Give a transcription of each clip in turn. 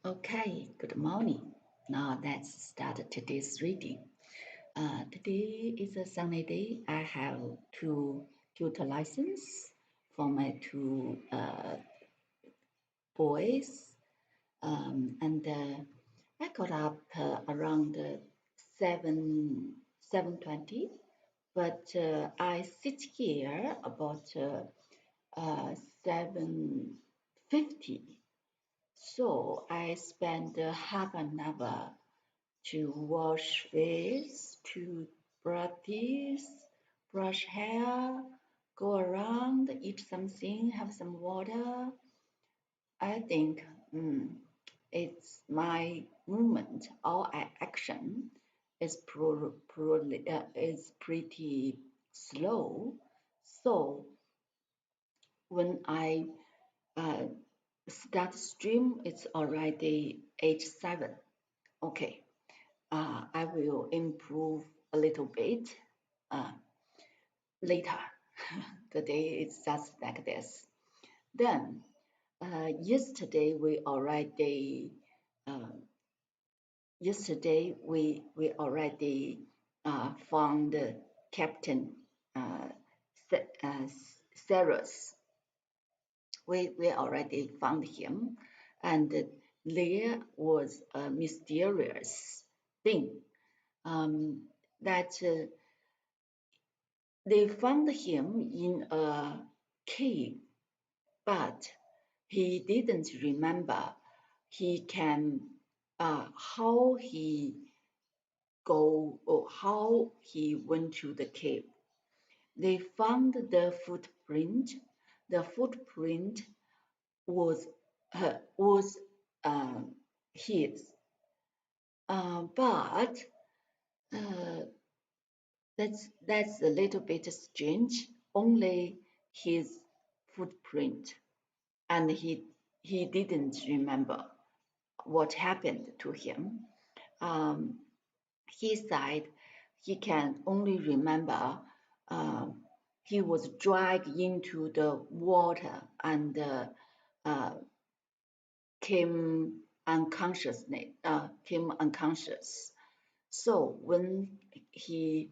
Okay, good morning. Now let's start today's reading. Today is a sunny day. I have two tutor lessons for my two boys, and I got up around 7:20, but I sit here about 7:50. So I spend half an hour to wash face, to brush teeth, brush hair, go around, eat something, have some water. I think it's my movement or action is pretty slow. So when I uh, start stream, it's already age 7. Okay, I will improve a little bit uh, later. The day is just like this. Then, yesterday we already uh, found Captain uh, Cyrus. We already found him, and there was a mysterious thing um, that they found him in a cave, but he didn't remember he can how he go or how he went to the cave. They found the footprint. The footprint was was his, but uh, that's a little bit strange. Only his footprint, and he didn't remember what happened to him. Um, he said he can only remember um, he was dragged into the water and uh, came unconscious. So when he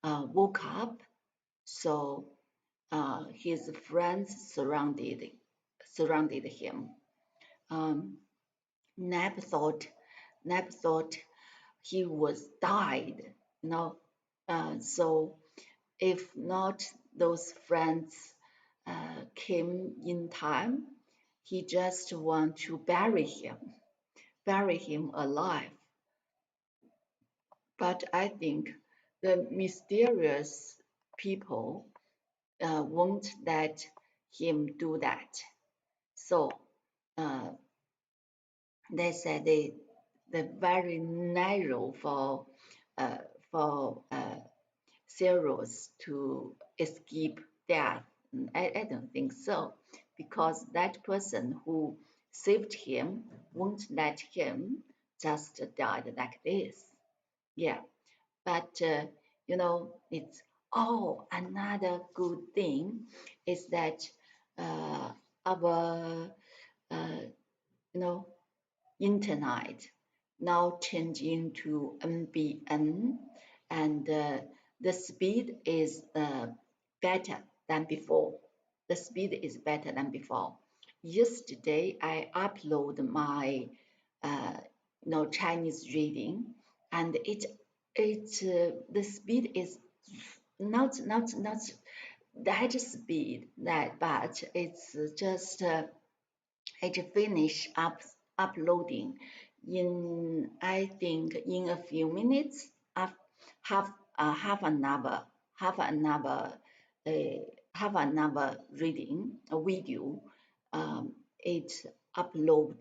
woke up, so his friends surrounded him. Um, Nab thought Nab thought he was died, you know. So if not those friends came in time, he just want to bury him alive. But I think the mysterious people won't let him do that. So uh, they said they're very narrow uh, for Cyrus to escape death. I don't think so, because that person who saved him won't let him just die like this. Yeah, but it's another good thing is that our uh, you know internet now change into NBN, and the speed is better than before. The speed is better than before. Yesterday, I upload my uh, Chinese reading, and the speed is not that speed that, but it's just it finish uploading in, I think, in a few minutes. Half half an hour half an hour uh, half an hour reading a video. It upload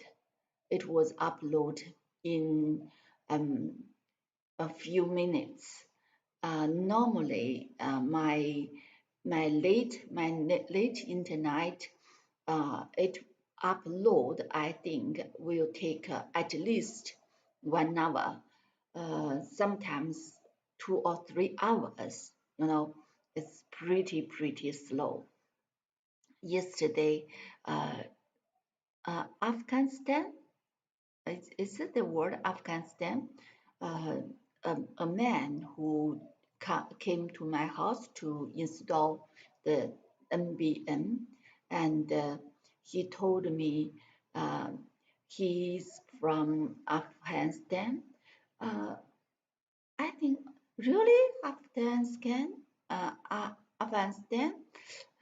it was upload in um, a few minutes. Normally, my late internet, it upload, I think, will take at least 1 hour, sometimes 2 or 3 hours. It's pretty slow. Yesterday, uh, Afghanistan is it the word Afghanistan? Uh, a man who came to my house to install the NBN, and he told me uh, he's from Afghanistan. Uh, I think really Afghanistan, Afghanistan.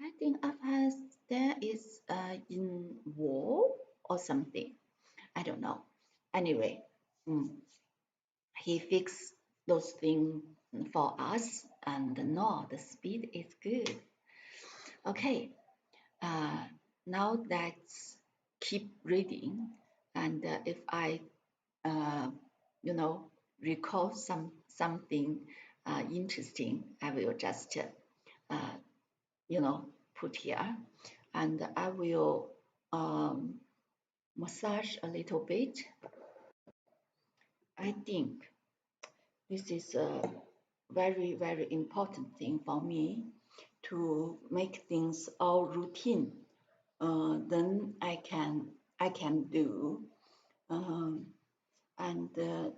I think Afghanistan is in war or something. I don't know. Anyway, mm, he fixed those things for us, and no, the speed is good. Okay, uh, now let's keep reading, and if I, uh, you know, recall something interesting, I will just, you know, put here, and I will massage a little bit. I think this is a very, very important thing for me to make things all routine. Then I can do. Um, and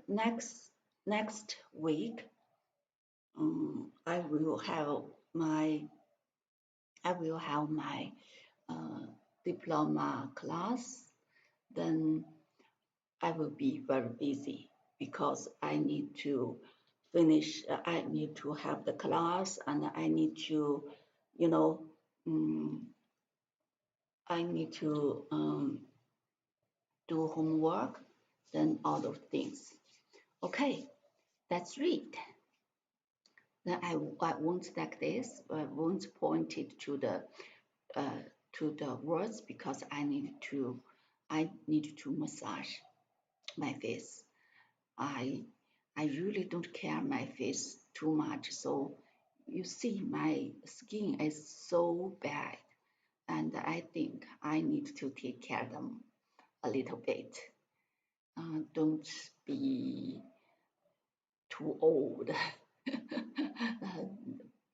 next week, I will have my uh, diploma class. Then I will be very busy because I need to finish, I need to have the class, and I need to, you know, um, I need to do homework, then all those things. Okay, let's read. Then I won't like this, I won't point it uh, to the words because I need to massage my face. I I really don't care my face too much. So you see my skin is so bad, and I think I need to take care of them a little bit. Don't be too old.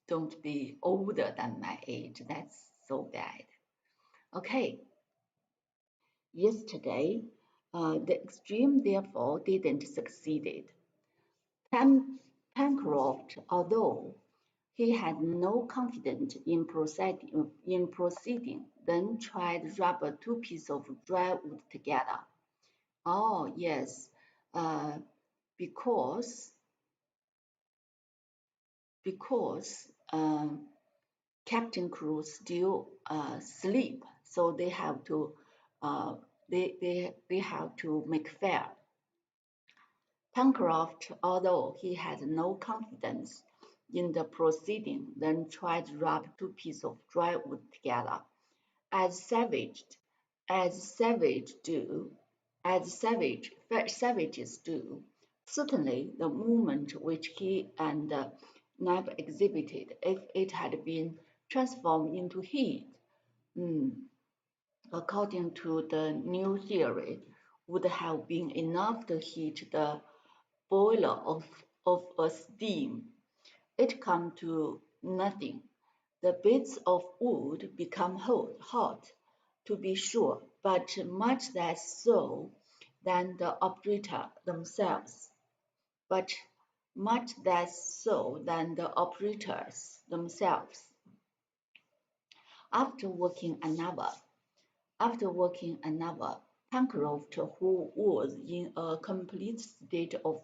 Don't be older than my age. That's so bad. Okay, yesterday, the extreme therefore didn't succeed. Pencroft, although he had no confidence in proceeding, then tried to rub two pieces of dry wood together. Oh, yes, uh, because because Captain crew still sleep, so they have to they have to make fire. Pencroft, although he had no confidence in the proceeding, then tried to rub two pieces of dry wood together, as as savage do, savages do. Certainly, the movement which he and Neb exhibited, if it had been transformed into heat, mm, according to the new theory, would have been enough to heat the boiler of a steam. It come to nothing. The bits of wood become hot, to be sure, but much less so than the operator themselves. But much less so than the operators themselves. After working an hour, Pencroft, who was in a complete state of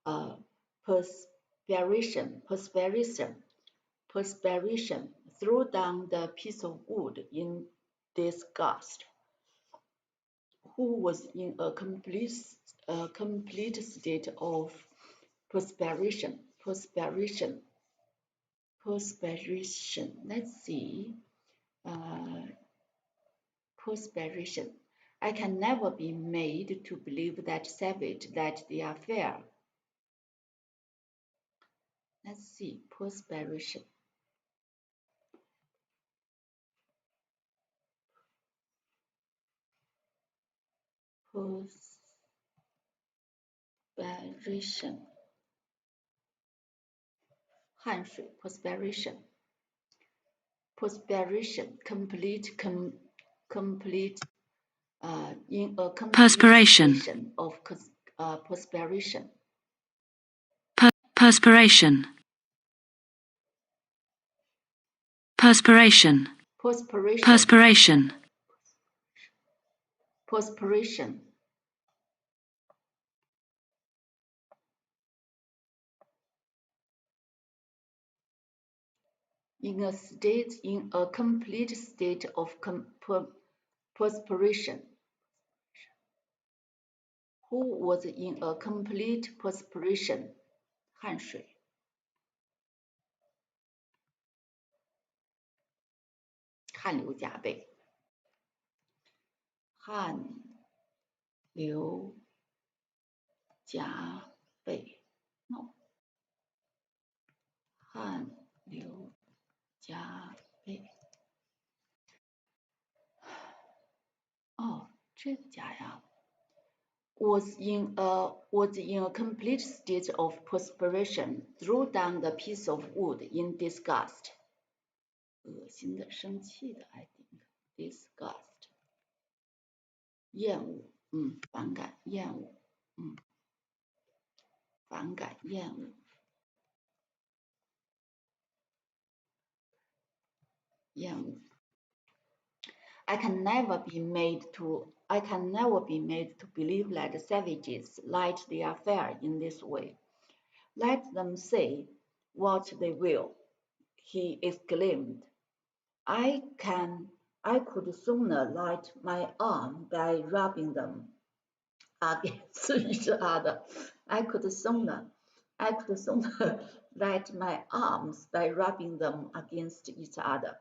uh, perspiration, threw down the piece of wood in disgust. Who was in a complete state of perspiration. Let's see. Uh, Perspiration. I can never be made to believe that savage that they are fair. Let's see. Perspiration. Perspiration. 汗水 perspiration. Perspiration. Complete in a complete Perspiration. station of perspiration. Perspiration. Perspiration. Perspiration. Perspiration. Perspiration. In a complete state of perspiration. Who was in a complete perspiration? 汗水。汗流浃背。汗流浃背。No。汗流浃背。哦，这个假呀。Was in a complete state of perspiration, threw down the piece of wood in disgust. 恶心的，生气的 ，I think disgust， 厌恶，反感，厌恶，反感，厌恶，厌恶。I can never be made to believe that savages light their fire in this way. Let them say what they will, he exclaimed. I could sooner light my arm by rubbing them against each other. I could sooner light my arms by rubbing them against each other.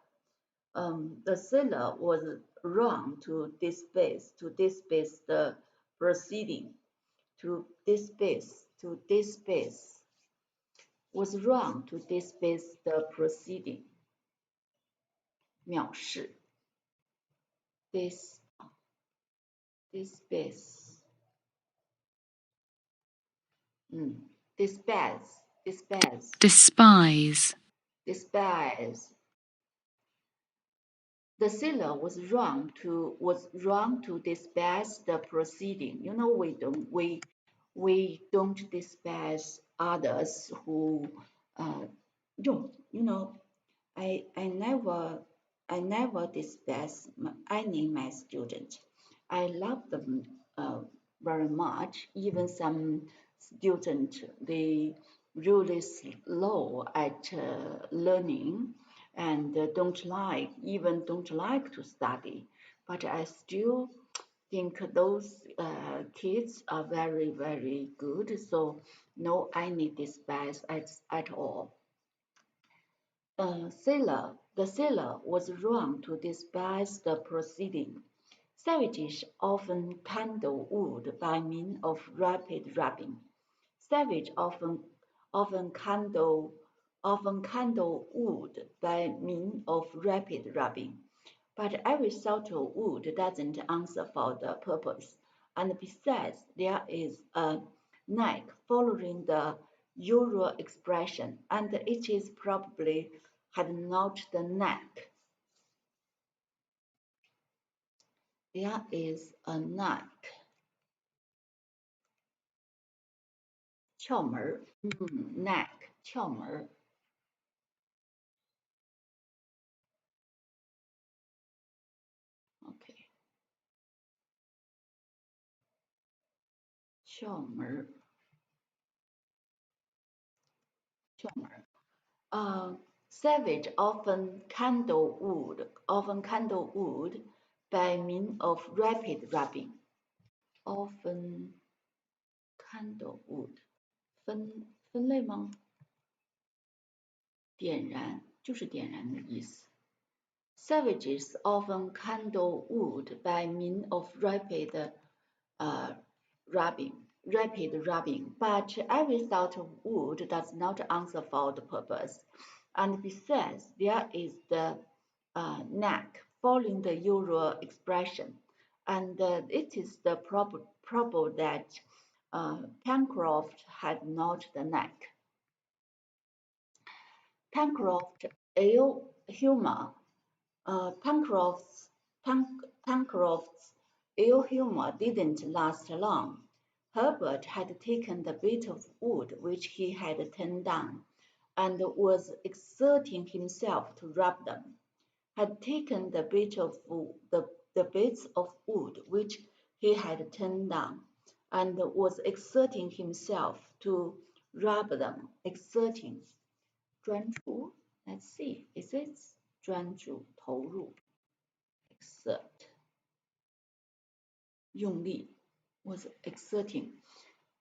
The sailor was wrong to despise the proceeding. Was wrong to despise the proceeding. 藐视 despise despise Despise. despise. The sailor was wrong to despise the proceeding. You know, we don't despise others who don't. You know, I never despise any my students. I love them very much. Even some students, they really slow at learning and don't like to study. But I still think those kids are very, very good. So no any despise at all. The sailor was wrong to despise the proceeding. Savages often kindle wood by means of rapid rubbing. Savages often kindle wood by means of rapid rubbing. But every sort of wood doesn't answer for the purpose, and besides, there is a knack following the usual expression, and it is probably had not the knack. There is a knack. 窍门儿，knack 窍门儿。OK， 窍门儿，窍门儿。Savage often kindle wood by means of rapid rubbing. Often kindle wood， 分类吗？点燃就是点燃的意思。Savages often kindle wood by means of rapid rubbing, but every sort of wood does not answer for the purpose. And besides, there is the knack following the usual expression, and it is the probable that Pencroft had not the knack. Pencroft's ill humor. Pencroft's ill humor didn't last long. Herbert had taken the bit of wood which he had turned down, and was exerting himself to rub them. Had taken the bits of wood which he had turned down, and was exerting himself to rub them. Exerting, 专注. Let's see, is it 专注投入 exert 用力 was exerting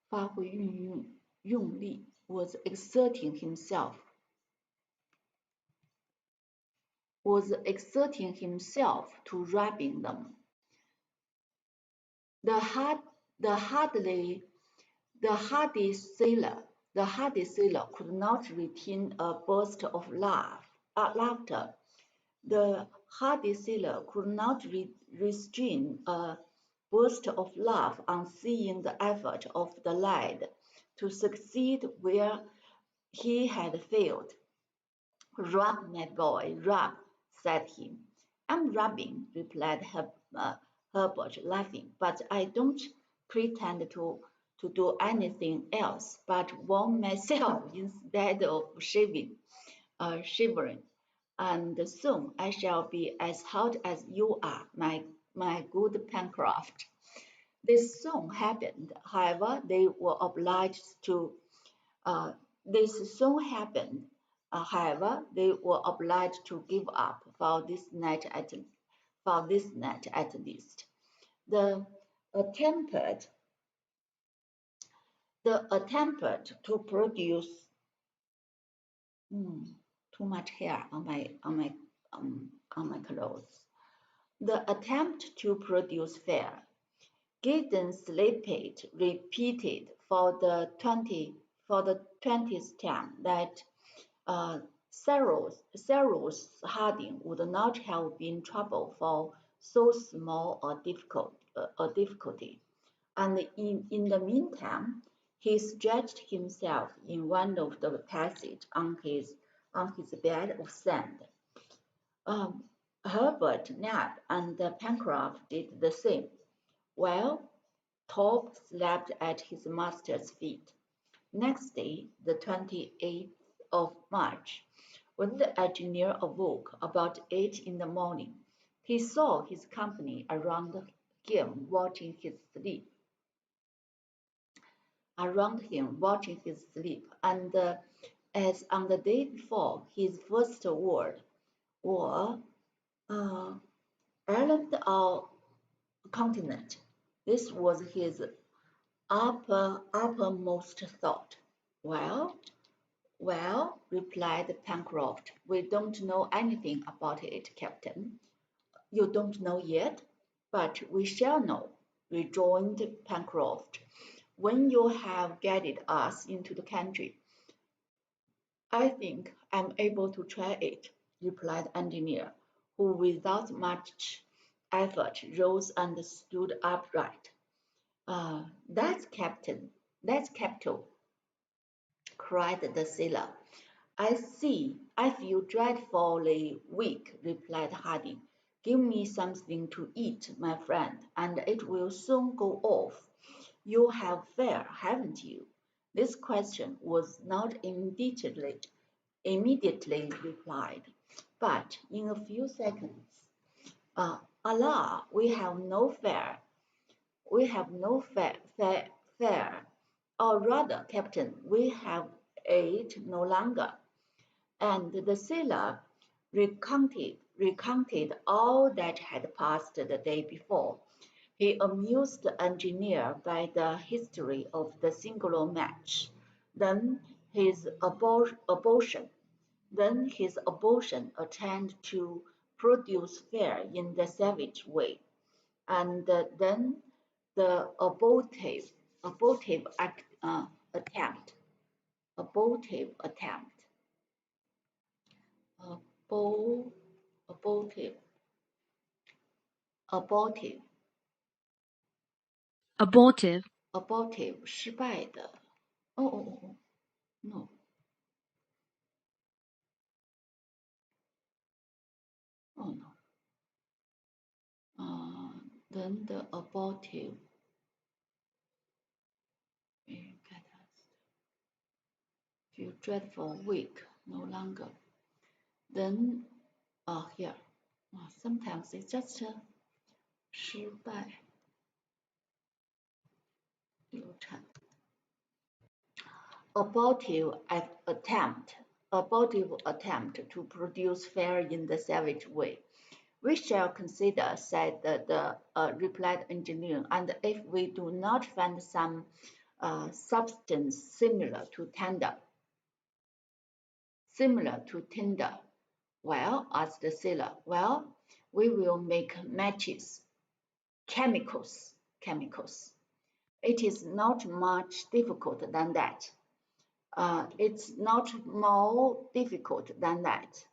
发挥运用用力 was exerting himself to rubbing them. The hardy sailor could not retain a burst of laughter. The hardy sailor could not restrain a burst of laugh on seeing the effort of the lad to succeed where he had failed. "Rub, my boy, rub," said he. "I'm rubbing," replied Herbert, laughing, "but I don't pretend to do anything else but warm myself instead of shivering, and soon I shall be as hot as you are, my good Pencroft." This soon happened, however, they were obliged to give up for this night at least. The attempt to produce too much hair on my clothes. The attempt to produce fire. Gideon Spilett repeated for the 20th time that Cyrus Harding would not have been trouble for so small a difficulty, and in the meantime he stretched himself in one of the passages on his bed of sand. Herbert, Neb, and Pencroft did the same, while Top slept at his master's feet. Next day, the 28th of March, when the engineer awoke about 8 in the morning, he saw his company around him watching his sleep. And as on the day before, his first word were island or continent. This was his uppermost thought. Well, replied Pencroft, we don't know anything about it, Captain. You don't know yet, but we shall know, rejoined Pencroft, when you have guided us into the country. I think I'm able to try it, replied the engineer, who without much effort rose and stood upright. That's capital, cried the sailor. I feel dreadfully weak, replied Harding. Give me something to eat, my friend, and it will soon go off. You have fire, haven't you? This question was not immediately replied, but in a few seconds. Allah, we have no fire. We have no fare, or rather, Captain, we have it no longer. And the sailor recounted all that had passed the day before. He amused the engineer by the history of the singular match, then his abortion attempt to produce fire in the savage way, and then the abortive attempt, abortive, abortive, Abortive. abortive 失败的。No. Oh no. Then the abortive feel dreadful, weak, no longer. Then here, sometimes it's just 失败、流产。Abortive attempt to produce fire in the savage way. We shall consider, said the replied engineer, and if we do not find some substance similar to tinder, well, asked the sailor, well, we will make matches, chemicals. It is not much difficult than that. It's not more difficult than that,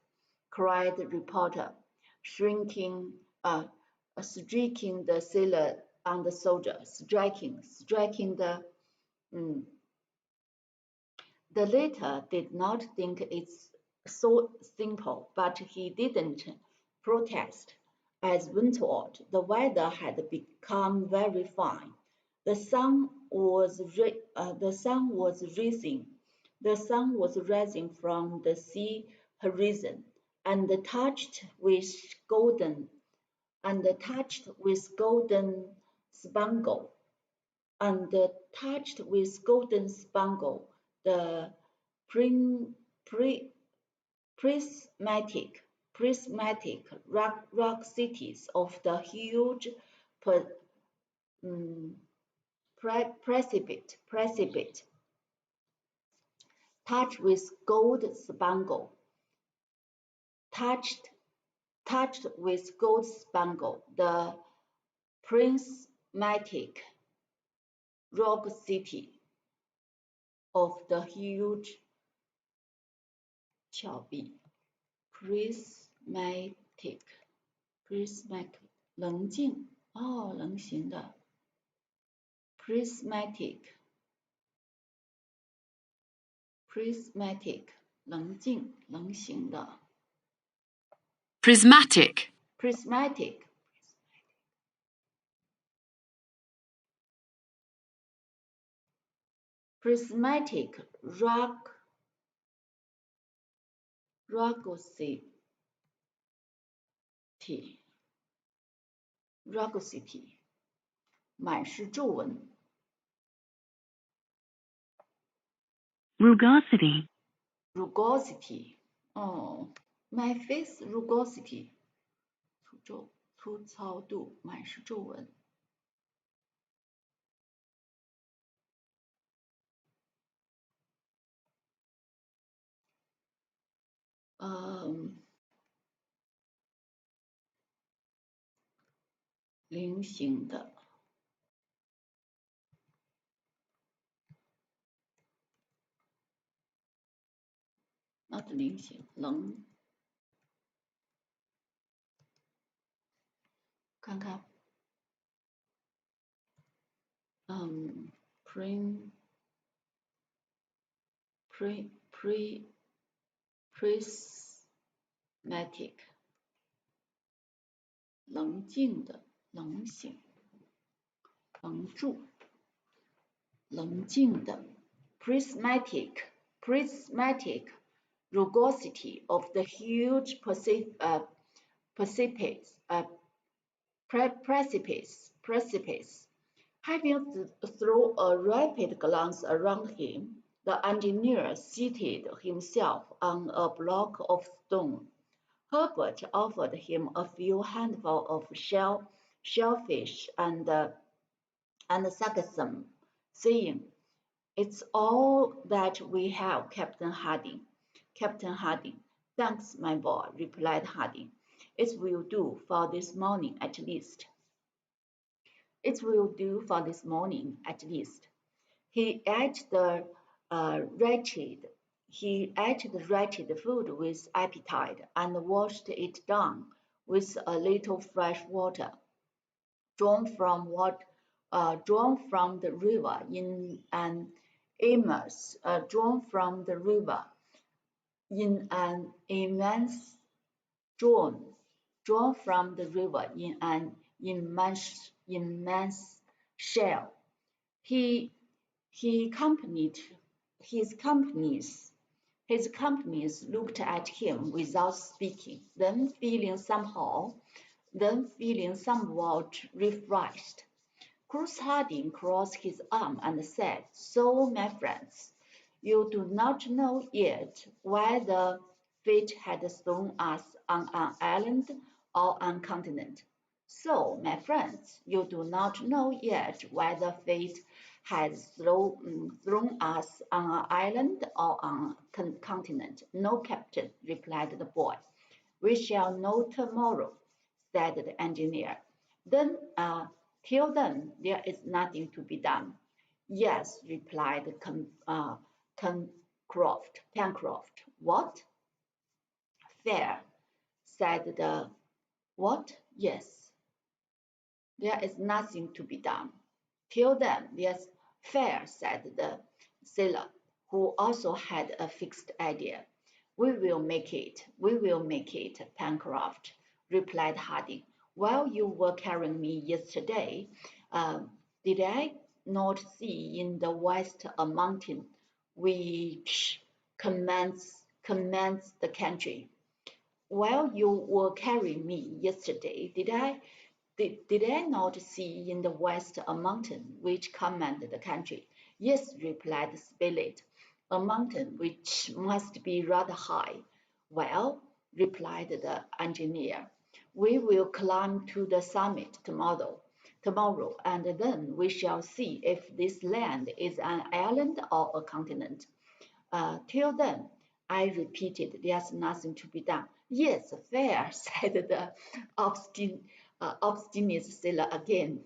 cried the reporter, striking the sailor on the soldier, striking the. The latter did not think it's so simple, but he didn't protest. As windward, the weather had become very fine. The sun was rising. The sun was rising from the sea horizon, and touched with golden spangle, the prismatic rock cities of the huge precipice, touched with gold spangle, the prismatic rock city of the huge 峭壁 prismatic 棱镜棱形的 prismatic 棱镜棱形的 prismatic, rugosity 满是皱纹 rugosity, my face rugosity 粗糙度满是皱纹菱形的 not 菱形棱看看prismatic 棱镜的棱形棱柱棱镜的 prismatic rugosity of the huge precipice. Having thrown a rapid glance around him, the engineer seated himself on a block of stone. Herbert offered him a few handfuls of shellfish and sargassum, saying, "It's all that we have, Captain Harding." "Captain Harding, thanks, my boy," replied Harding. "It will do for this morning at least." It will do for this morning at least. He ate the wretched food with appetite and washed it down with a little fresh water, drawn from the river in an immense immense shell. He accompanied his companies. His companies looked at him without speaking, then feeling somewhat refreshed. Cruz Harding crossed his arm and said, "So, my friends, you do not know yet whether fate had thrown us on an island or on a continent. So, my friends, you do not know yet whether fate has thrown us on an island or on a continent." "No, Captain," replied the boy. "We shall know tomorrow," said the engineer. "Then, till then, there is nothing to be done." "Yes," replied Pencroft. "What?" "Fair," said the what? "Yes, there is nothing to be done." "Till then, yes, fair," said the sailor, who also had a fixed idea. We will make it, Pencroft," replied Harding. "While you were carrying me yesterday, did I not see in the west a mountain which commands the country?" "While you were carrying me yesterday, did I not see in the west a mountain which commanded the country?" "Yes," replied Spilett, "a mountain which must be rather high." "Well," replied the engineer, "we will climb to the summit tomorrow, and then we shall see if this land is an island or a continent. Till then," I repeated, "there's nothing to be done." "Yes, fair," said the obstinate sailor again.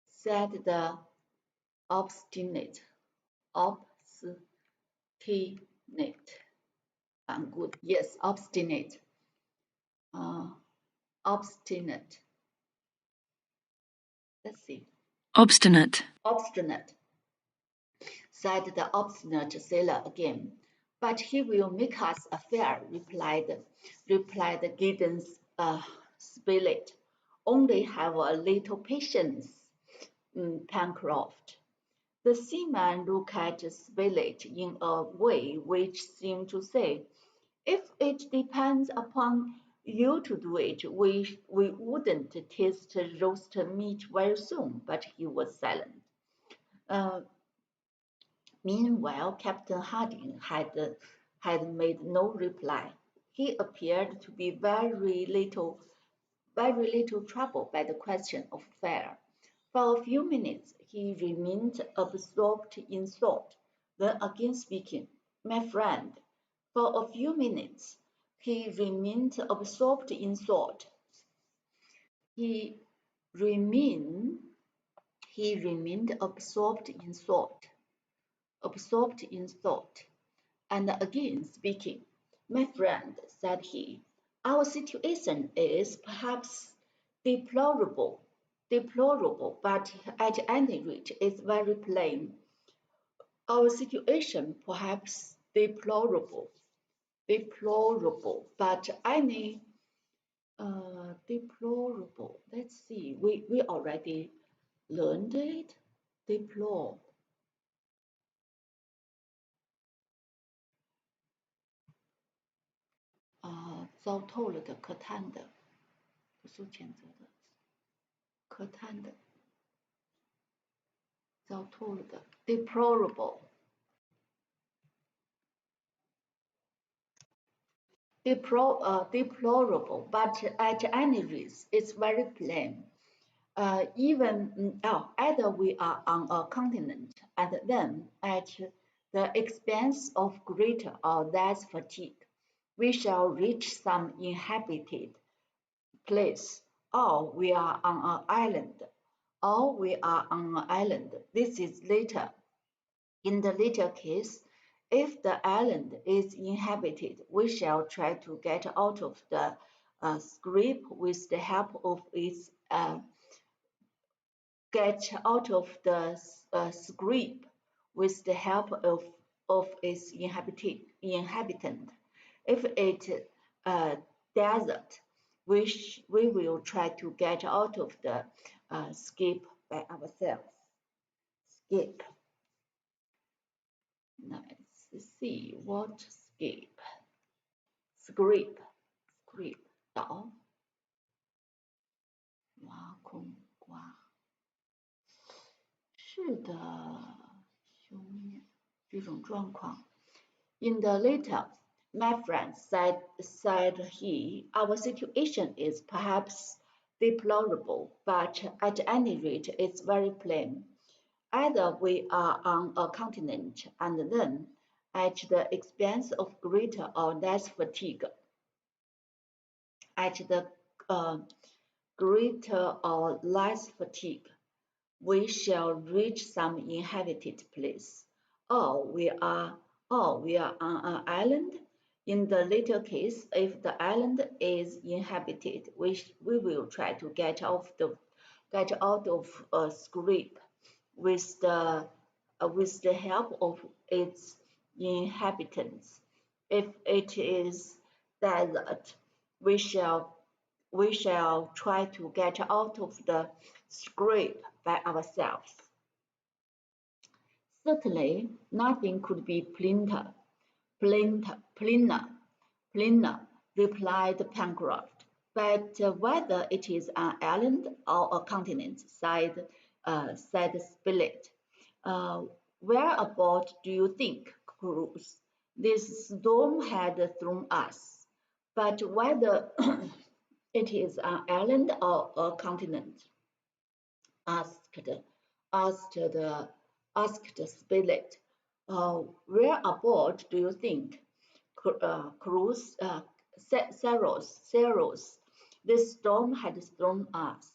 Said the obstinate, obstinate. Good. Yes, obstinate. Obstinate. Let's see. Obstinate. Obstinate, said the obstinate sailor again. "But he will make us a fair," replied Gideon Spilett. "Only have a little patience, Pencroft." The seaman looked at Spilett in a way which seemed to say, "If it depends upon you to do it, we wouldn't taste roast meat very soon." But he was silent. Uh, Meanwhile, Captain Harding had made no reply. He appeared to be very little troubled by the question of fare. For a few minutes he remained absorbed in thought, then again speaking. "My friend," for a few minutes he remained absorbed in thought. He remained absorbed in thought, and again speaking. "My friend," said he, "our situation is perhaps deplorable, but at any rate it's very plain. Our situation perhaps deplorable, but any deplorable. Let's see, we already learned it. Deplore. "糟透了的，可叹的，不受谴责的，可叹的，糟透了的，deplorable。Deplorable, but at any rate, it's very plain. Either we are on a continent, and then at the expense of greater or less fatigue, we shall reach some inhabited place, or we are on an island. This is later. In the latter case, if the island is inhabited, we shall try to get out of the scrape with the help of its inhabitant. If it desert, we will try to get out of the skip by ourselves. Skip. Let's see what skip. Script. Script. 倒。挖空刮。是的，兄妹，这种状况。In the letter, my friend said he, our situation is perhaps deplorable, but at any rate it's very plain. Either we are on a continent and then, at the expense of greater or less fatigue, at the greater or less fatigue, we shall reach some inhabited place, or we are on an island. In the latter case, if the island is inhabited, we will try to get out of a scrape with the help of its inhabitants. If it is desert, we shall try to get out of the scrape by ourselves. Certainly, nothing could be plainer, replied Pencroft. But whether it is an island or a continent, said Spilett. Whereabout do you think, Cruise? This storm had thrown us. But whether it is an island or a continent, asked Spilett. Whereabout do you think, Cruise? Saros, this storm had thrown us.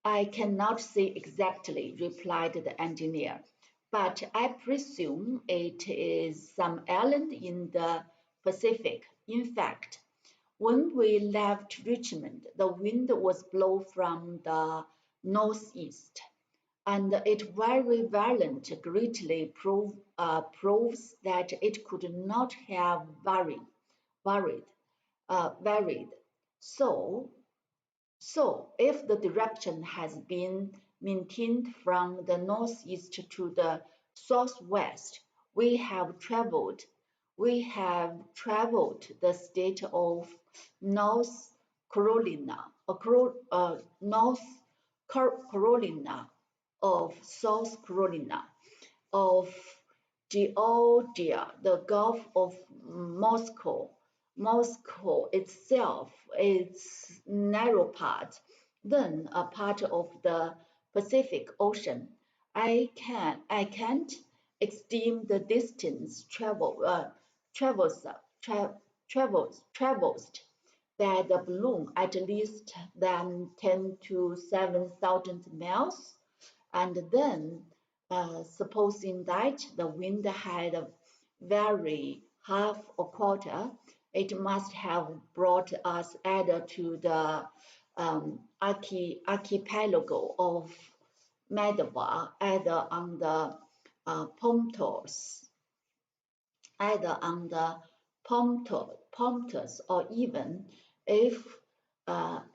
I cannot say exactly, replied the engineer, but I presume it is some island in the Pacific. In fact, when we left Richmond, the wind was blowing from the northeast, and it very violent greatly proves that it could not have varied. So, if the direction has been maintained from the northeast to the southwest, we have traveled the state of North Carolina, North Carolina, of South Carolina, of Georgia, the Gulf of Moscow itself, its narrow part, then a part of the Pacific Ocean. I can't estimate the distance traversed by the balloon, at least than 10 to 7,000 miles, and then supposing that the wind had varied half a quarter, it must have brought us either to the archipelago of Madeira, either on the Pomtos, or even if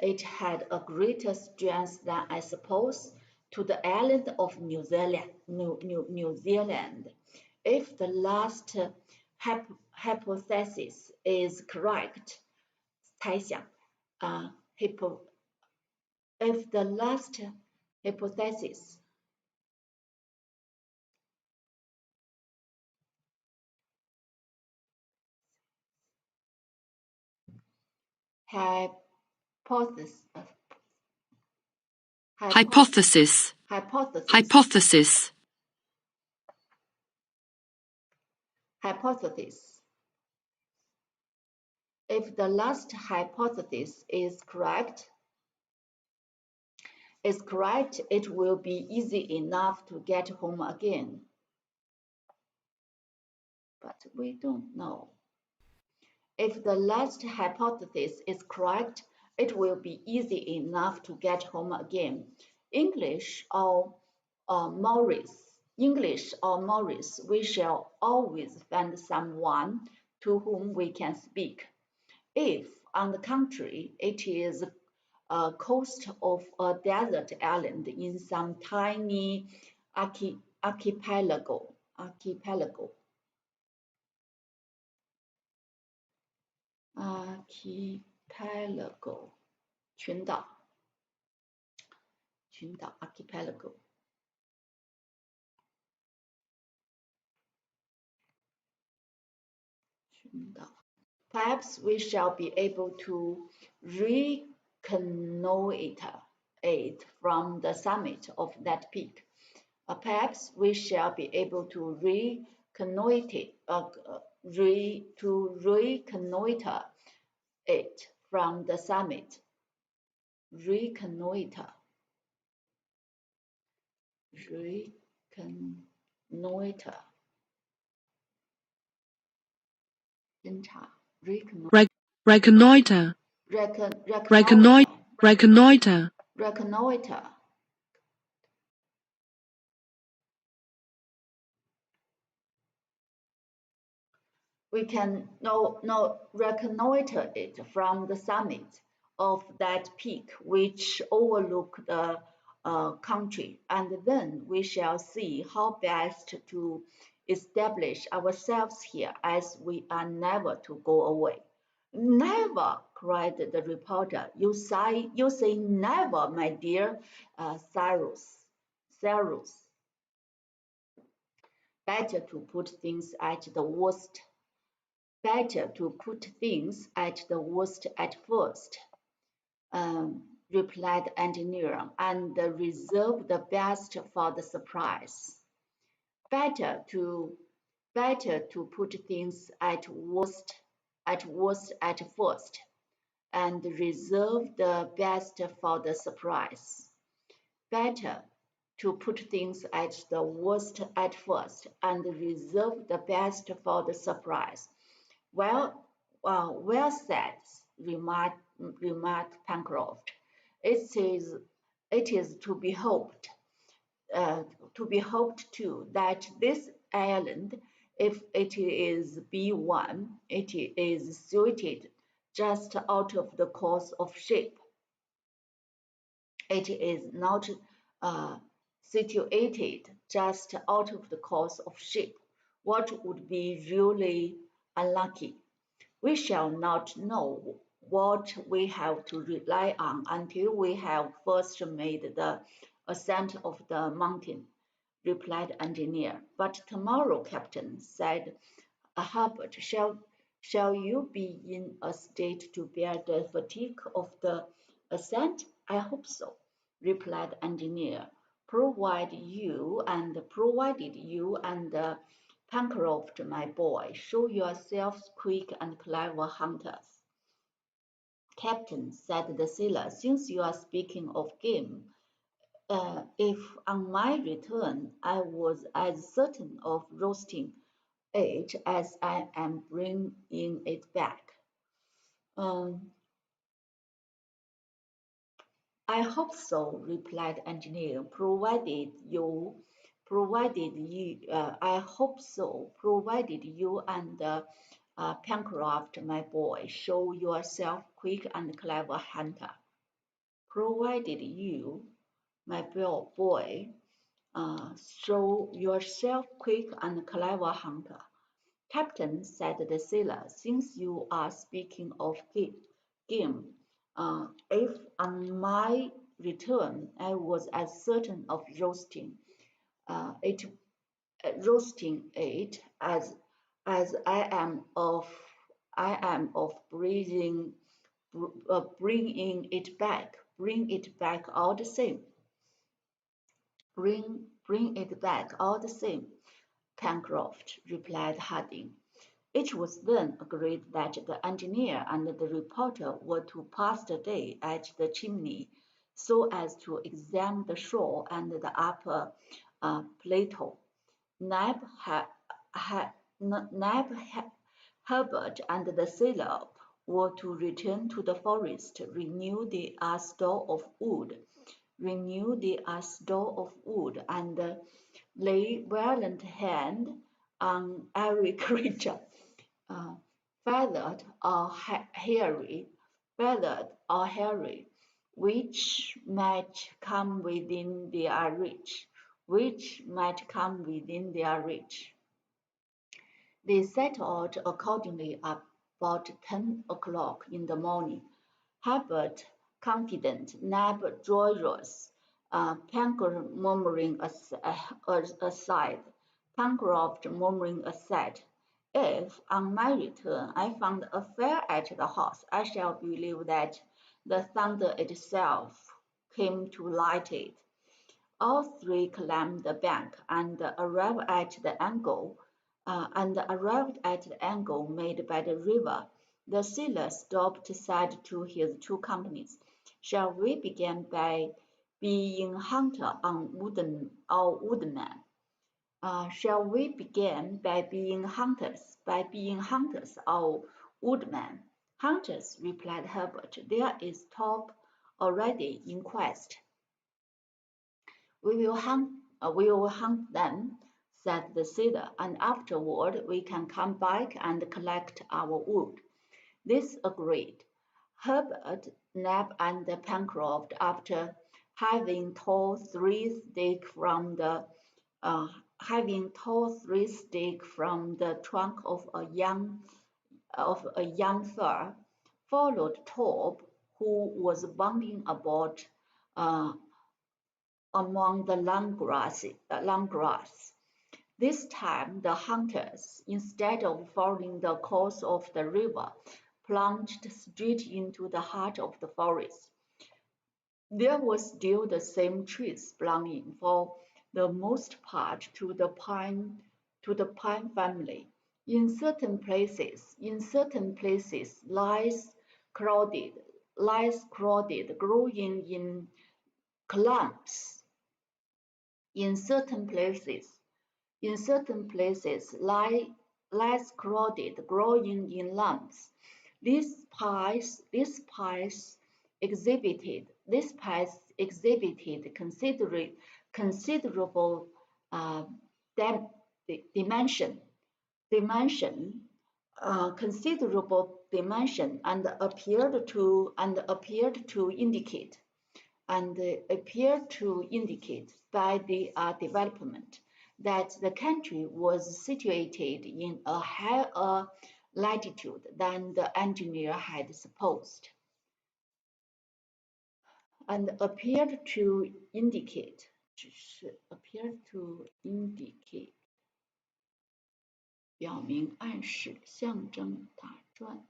it had a greater strength than I suppose, to the island of New Zealand. If the last hypothesis is correct, 猜想, if the last hypothesis hypothesis If the last hypothesis is correct, it will be easy enough to get home again. But we don't know. If the last hypothesis is correct, it will be easy enough to get home again. English or Morris, we shall always find someone to whom we can speak. If, On the contrary, it is a coast of a desert island in some tiny archipelago. Archipelago 群岛 archipelago. Perhaps we shall be able to reconnoiter it from the summit of that peak. Perhaps we shall be able to reconnoiter it from the summit. Reconnoiter. Reconnoiter. Reconnoiter. Reconnoiter. We can reconnoiter it from the summit of that peak which overlook the country, and then we shall see how best to establish ourselves here, as we are never to go away. Never, cried the reporter. You say never, my dear Cyrus. Better to put things at the worst. Better to put things at the worst at first, replied the engineer, and reserve the best for the surprise. Better to put things at worst at first, and reserve the best for the surprise. Better to put things at the worst at first, and reserve the best for the surprise. Well said, remarked Pencroft. It is to be hoped too that this island, if it is B1, it is situated just out of the course of ship. It is not situated just out of the course of ship. What would be really unlucky? We shall not know what we have to rely on until we have first made the ascent of the mountain, replied the engineer. But tomorrow, Captain, said Herbert, shall you be in a state to bear the fatigue of the ascent? I hope so, replied the engineer, provided you and Pencroft, my boy, show yourselves quick and clever hunters. Captain, said the sailor, since you are speaking of game, if on my return I was as certain of roasting it as I am bringing it back. I hope so, replied the engineer, provided you and Pencroft, my boy, show yourself quick and clever hunter. Provided you, my boy, show yourself quick and clever hunter. Captain, said the sailor, since you are speaking of game, if on my return I was as certain of roasting it as I am of bringing it back all the same. Bring it back all the same, Pencroft, replied Harding. It was then agreed that the engineer and the reporter were to pass the day at the Chimney, so as to examine the shore and the upper plateau. Neb, Herbert, and the sailor were to return to the forest, renew their store of wood, and lay violent hand on every creature, feathered or hairy, feathered or hairy, which might come within their reach, which might come within their reach. They set out accordingly about 10 o'clock in the morning. Herbert confident, Neb joyous, Pencroff murmuring aside, Pencroft murmuring aside, "If, on my return, I find a fire at the house, I shall believe that the thunder itself came to light it." All three climbed the bank and arrived at the angle made by the river. The sailor stopped said to his two companions, "Shall we begin by being hunter on woodman? Shall we begin by being hunters or woodmen?" "Hunters," replied Herbert. "There is Top already in quest." We will hunt them," said the sailor, "and afterward we can come back and collect our wood." This agreed. Herbert, Neb, and Pencroft, after having tore three sticks from the trunk of a young fir, followed Top, who was bounding about among the long grass. This time the hunters, instead of following the course of the river, plunged straight into the heart of the forest. There were still the same trees belonging, for the most part, to the pine family. In certain places, lies crowded, growing in clumps. In certain places, lies crowded, growing in lumps. These pies exhibited considerable uh, dimension, and appeared to indicate by the development that the country was situated in a higher latitude than the engineer had supposed, and appeared to indicate 表明、暗示、象征、打转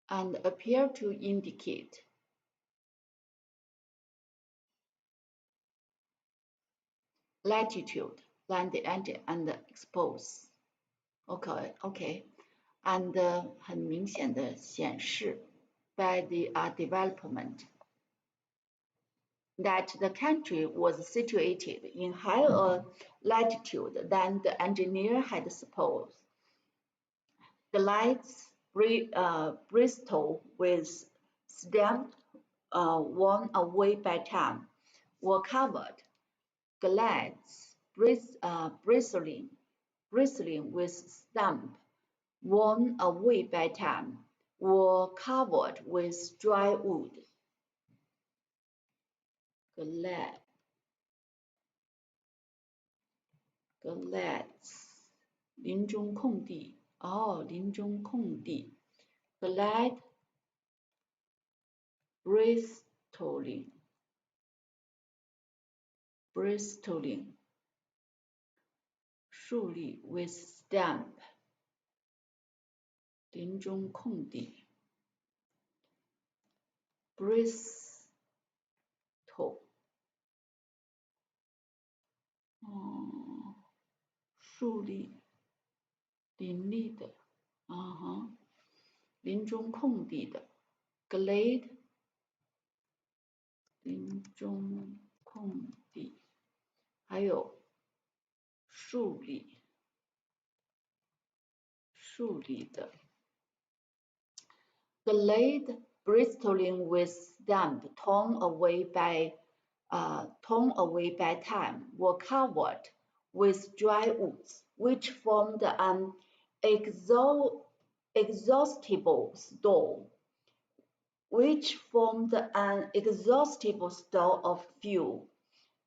and appear to indicate latitude, land and expose. OK, and 很明显的显示 by the development that the country was situated in higher latitude than the engineer had supposed. The lights bristle with stamp worn away by time were covered. Glads bristling with stamp worn away by time were covered with dry wood. Glads 林中空地林中空地 glad bristling 竖立 with stamp 林中空地 bristle 竖立林立的林中空地的 glade 林中空地，还有竖立的 glade bristling with stamp torn away by time were covered with dry woods, which formed an exhaustible store. which formed an exhaustible store of fuel.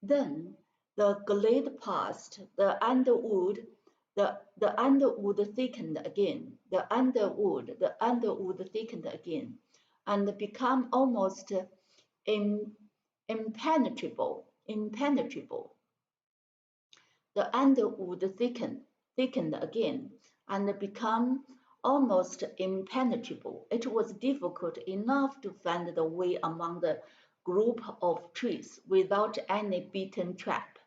Then the glade passed, the underwood thickened again, the underwood thickened again, and became almost impenetrable. The underwood thickened again, and became almost impenetrable. It was difficult enough to find the way among the group of trees without any beaten track.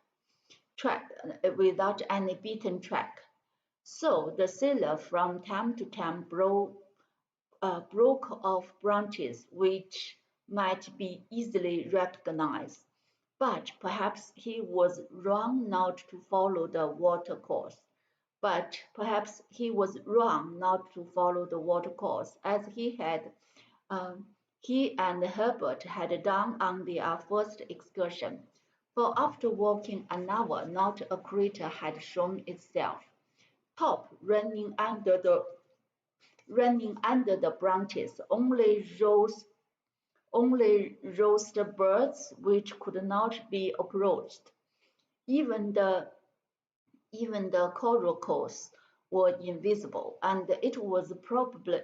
So the sailor from time to time broke off branches which might be easily recognized, but perhaps he was wrong not to follow the watercourse. As he and Herbert had done on their first excursion, for after walking an hour not a creature had shown itself. Top running under the branches, only roast birds which could not be approached. Even the coracles were invisible, and it was probable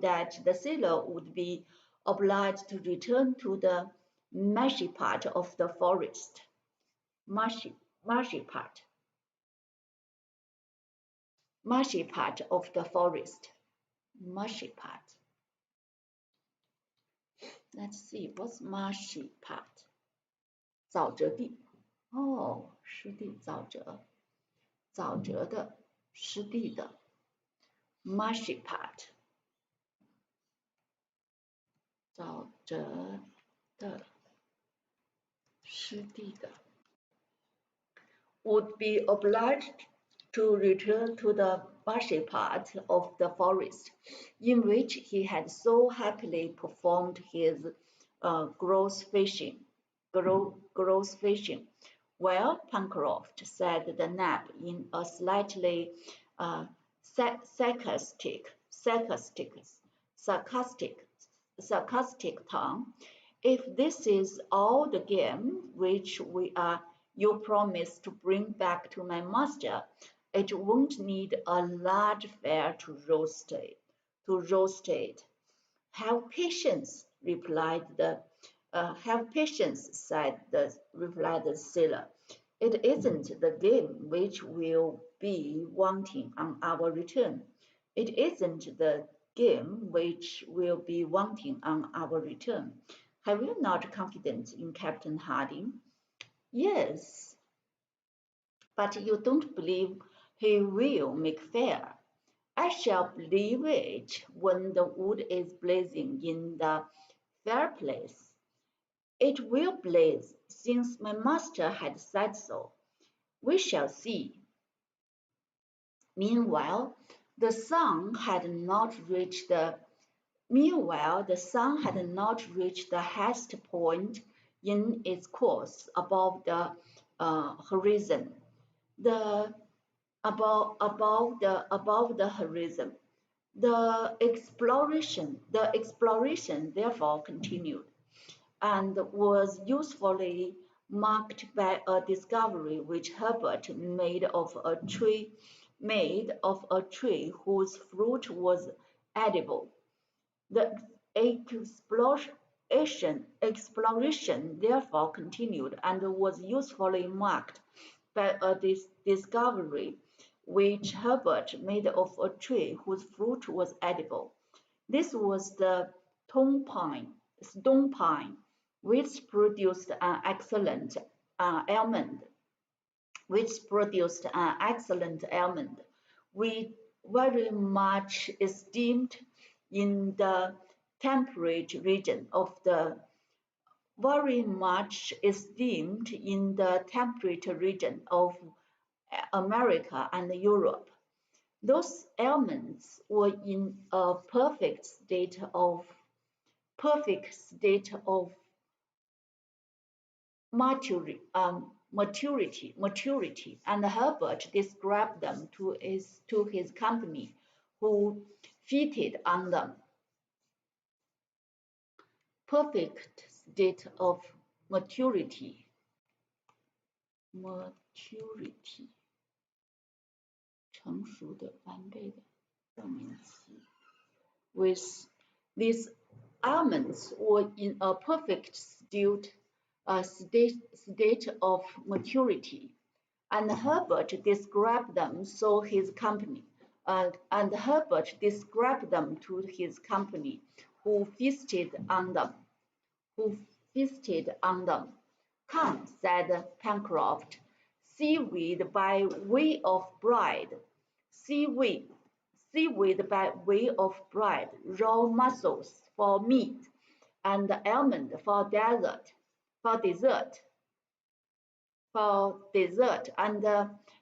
that the sailor would be obliged to return to the marshy part of the forest. Marshy part. Marshy part of the forest. Marshy part. Let's see, what's marshy part? 沼泽地。哦，湿地沼泽。沼泽的，湿地的 marshy part， 沼泽的，湿地的 would be obliged to return to the marshy part of the forest in which he had so happily performed his grouse fishing. Well, Pencroft, said the Nab in a slightly sarcastic tone, if this is all the game which you promised to bring back to my master, it won't need a large fire to roast it. Have patience, replied the sailor. It isn't the game which will be wanting on our return. Have you not confidence in Captain Harding? Yes, but you don't believe he will make fair. I shall believe it when the wood is blazing in the fireplace. It will blaze, since my master had said so. We shall see. Meanwhile, the sun had not reached the highest point in its course above the horizon. Above the horizon. The exploration therefore continued, and was usefully marked by a discovery which Herbert made of a tree whose fruit was edible. The exploration therefore continued, and was usefully marked by a discovery which Herbert made of a tree whose fruit was edible. This was the stone pine, which produced an excellent almond, we very much esteemed in the temperate region of America and Europe. Those almonds were in a perfect state of maturity, and Herbert described them to his company, who feasted on them. perfect state of maturity. Maturity， 成熟的完备的动名词。With these elements were in a perfect state of maturity, and Herbert described them to his company. Who feasted on them. Come, said Pencroft, seaweed by way of bread. Seaweed by way of bread, raw mussels for meat, and almond for dessert, and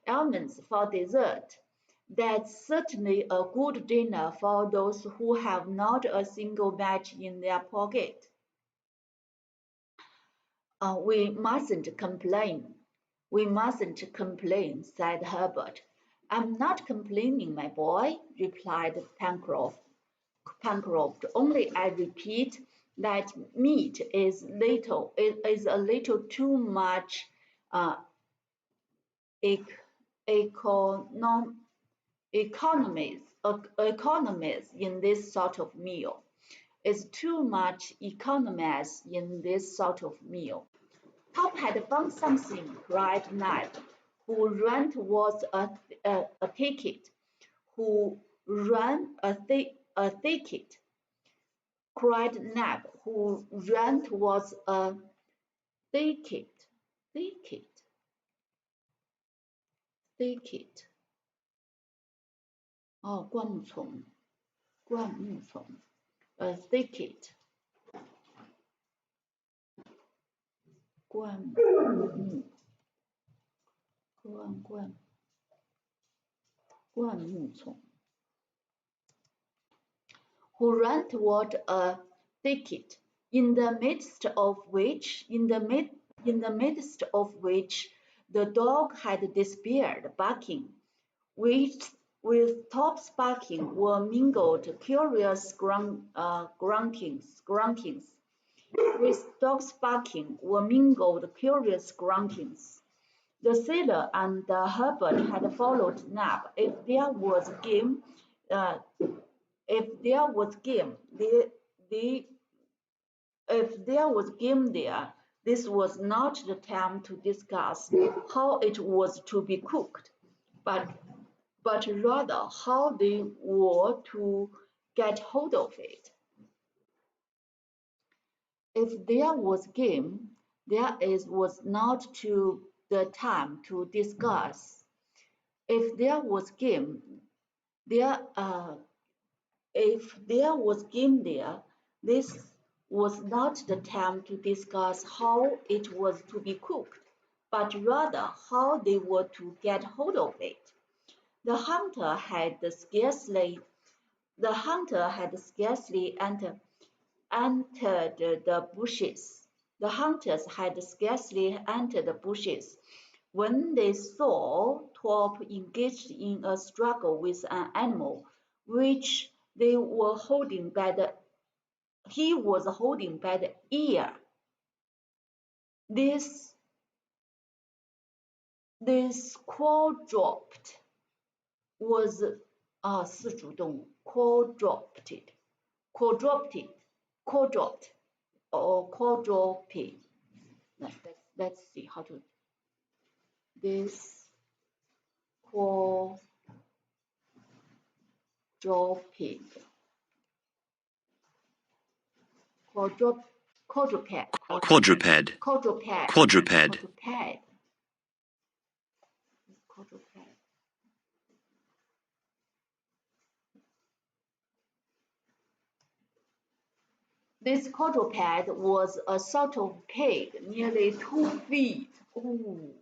almonds for dessert. That's certainly a good dinner for those who have not a single match in their pocket. We mustn't complain, said Herbert. I'm not complaining, my boy, replied Pencroft. Only I repeat that meat is a little too much economies in this sort of meal. It's too much economies in this sort of meal. Top had found something, cried Ned, who ran towards a thicket. Cried Ned, who ran towards a thicket. Oh, 灌木丛 a thicket. 灌木丛 who ran toward a thicket, in the midst of which the dog had disappeared, barking. With Top's barking were mingled curious gruntings. With Top's barking were mingled curious gruntings. The sailor and Herbert had followed Neb. If there was game there, this was not the time to discuss how it was to be cooked, but rather how they were to get hold of it. If there was game, was not the time to discuss. If there was game there, this was not the time to discuss how it was to be cooked, but rather how they were to get hold of it. The hunter had scarcely entered the bushes. The hunters had scarcely entered the bushes when they saw Top engaged in a struggle with an animal which he was holding by the ear. This quadruped was 四足动物 quadruped or quadruped. Let's see how to this quadruped. Quadruped. This quadruped was a sort of pig, nearly 2 feet. Ooh.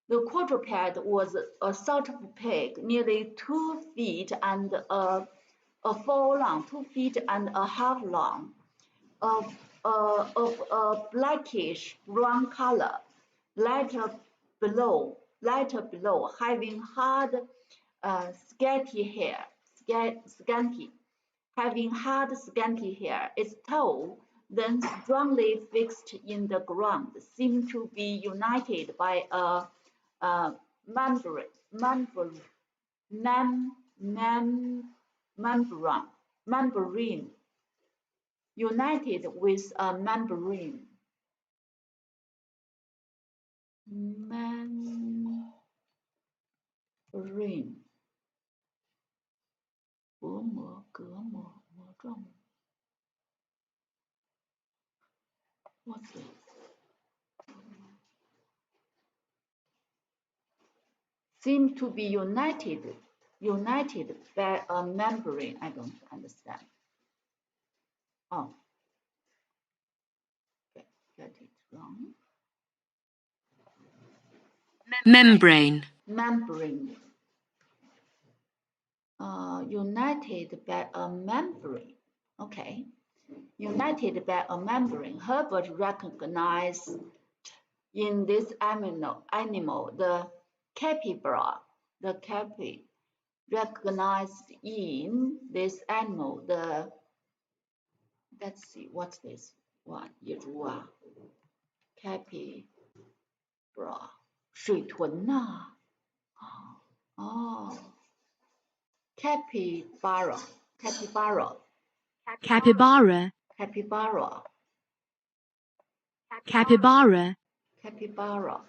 The quadruped was a sort of pig, nearly 2 feet and a foot long, 2 feet and a half long, of a blackish brown color, lighter below, having hard, scanty hair. Its toe then strongly fixed in the ground, seem to be united by a membrane, membrane, united with a membrane. Membrane. 薄膜、隔膜、膜状。What's this? Seem to be united by a membrane. I don't understand. Oh, get it wrong. Membrane. Membrane. United by a membrane. Okay. United by a membrane. Herbert recognized in this animal the capybara. Recognized in this animal the. Let's see, what's this one? 野猪啊 capybara 水豚呐、哦 capybara Capybara. capybara Capybara. capybara.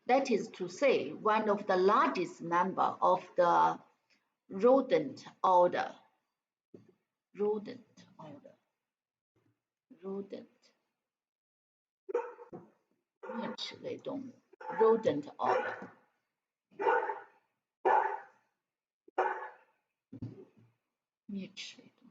That is to say, one of the largest member of the rodent order. Rodent order. Rodent. 啮齿类动物 rodent order. 啮齿类动物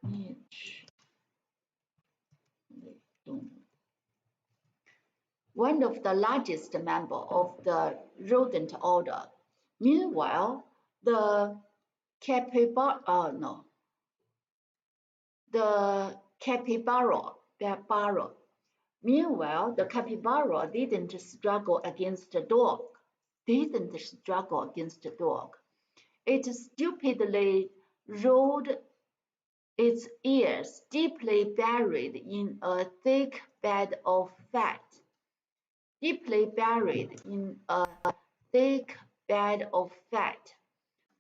啮齿类动物 One of the largest member of the rodent order. Meanwhile, the capybara, the capybara. Meanwhile, the capybara didn't struggle against the dog. It stupidly rolled its ears deeply buried in a thick bed of fat.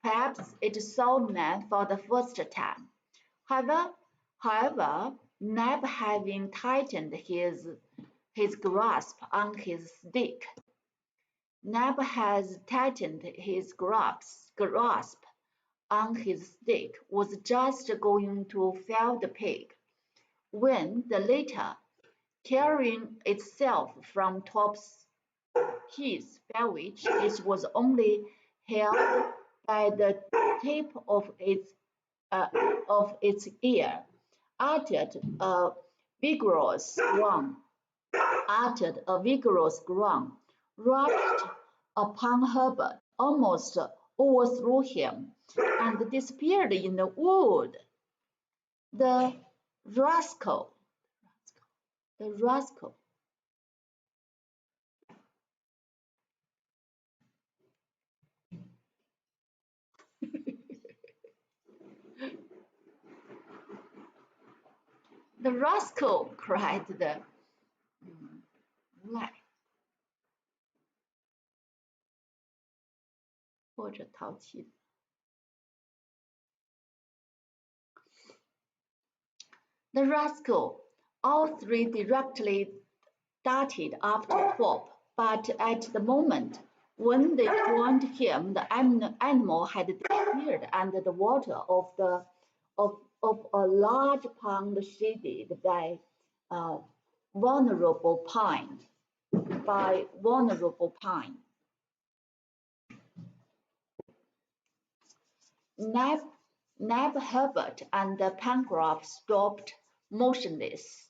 Perhaps it saw man for the first time. However, Neb having tightened his grasp on his stick, was just going to fell the pig, when the latter, tearing itself from Top's keys, by which it was only held by the tip of its ear, uttered a vigorous groan, rushed upon Herbert, almost overthrew him, and disappeared in the wood. The rascal The rascal, cried the 无赖，或者淘气。The rascal, all three directly darted after Bob, but at the moment when they joined him, the animal had disappeared under the water of a large pond shaded by vulnerable pine. Neb, Herbert, and Pencroff stopped motionless.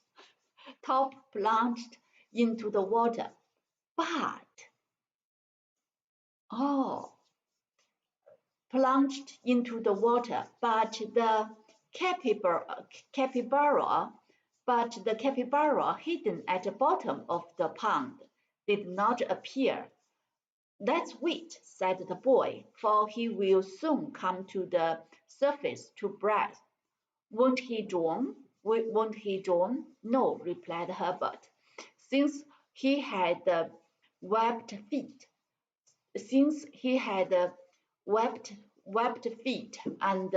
Top plunged into the water, but the capybara, hidden at the bottom of the pond, did not appear. "Let's wait," said the boy, "for he will soon come to the surface to breathe." "Won't he drown? Won't he drown?" "No," replied Herbert, since he had webbed feet. Since he had webbed feet and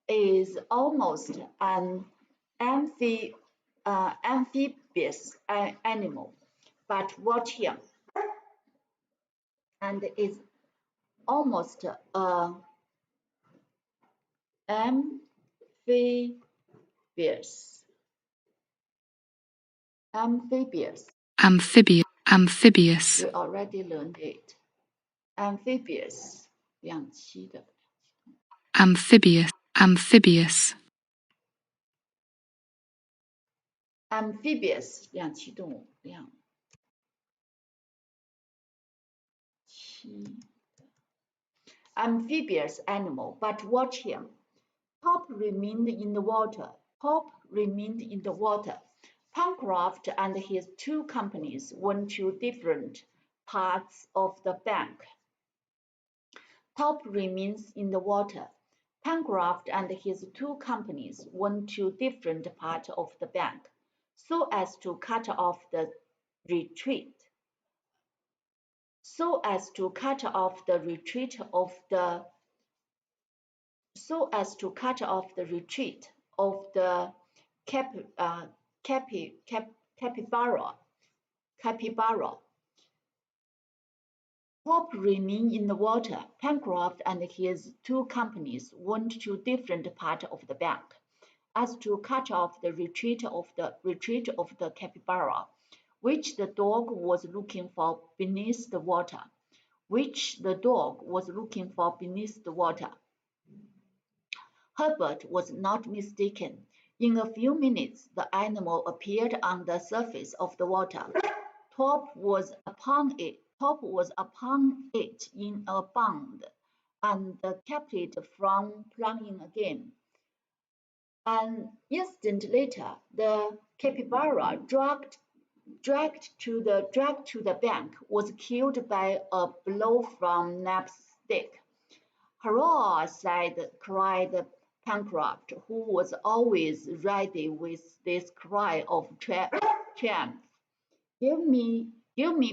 is almost an amphibious animal. But watch him, and is almost amphibious. Amphibious. Amphibious. We already learned it. Amphibious. 两栖的。Amphibious. Amphibious. Amphibious 两栖动物，两栖 amphibious animal, but watch him. Top remained in the water. Top remained in the water. Pencroft and his two companies went to different parts of the bank. Top remains in the water. Pencroft and his two companies went to different parts of the bank, so as to cut off the retreat. So as to cut off the retreat of the capybara. Top remained in the water. Pencroft and his two companies went to different parts of the bank, as to cut off the retreat of the capybara, which the dog was looking for beneath the water. Herbert was not mistaken. In a few minutes the animal appeared on the surface of the water. Top was upon it in a bound, and kept it from plunging again. An instant later, the capybara, dragged to the bank, was killed by a blow from Neb's stick. "Hurrah!" cried Pencroft, who was always ready with this cry of triumph. Give me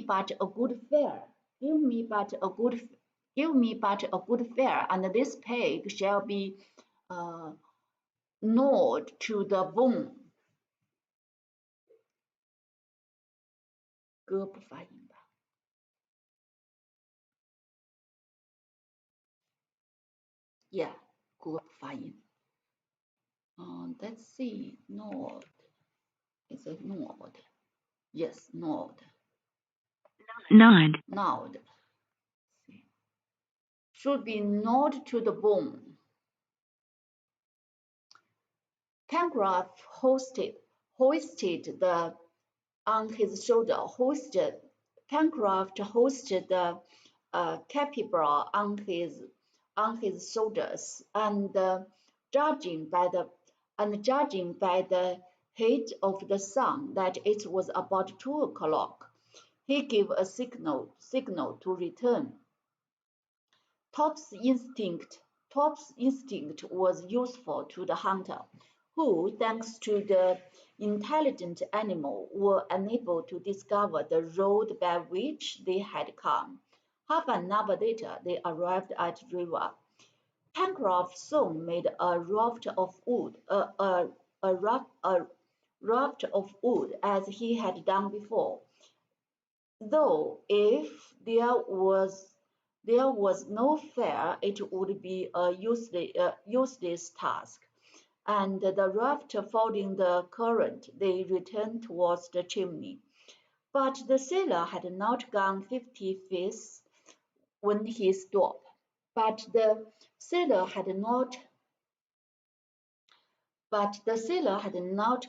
but a good fare. Give me but a good fare, and this pig shall be gnawed to the bone." 歌不发音吧 ？Yeah， 歌不发音。Let's see, gnawed. Is it gnawed? Yes, gnawed. Gnawed. Should be gnawed to the bone. Pencroft hoisted on his shoulder. Pencroft hoisted the capybara on his shoulders, and judging by the heat of the sun that it was about 2 o'clock, he gave a signal to return. Top's instinct was useful to the hunter, who, thanks to the intelligent animal, were unable to discover the road by which they had come. Half an hour later they arrived at the river. Pencroft soon made a raft of wood, as he had done before, though if there was no fare it would be a useless task, and the raft following the current, they returned towards the chimney. But the sailor had not gone 50 feet when he stopped. The sailor had not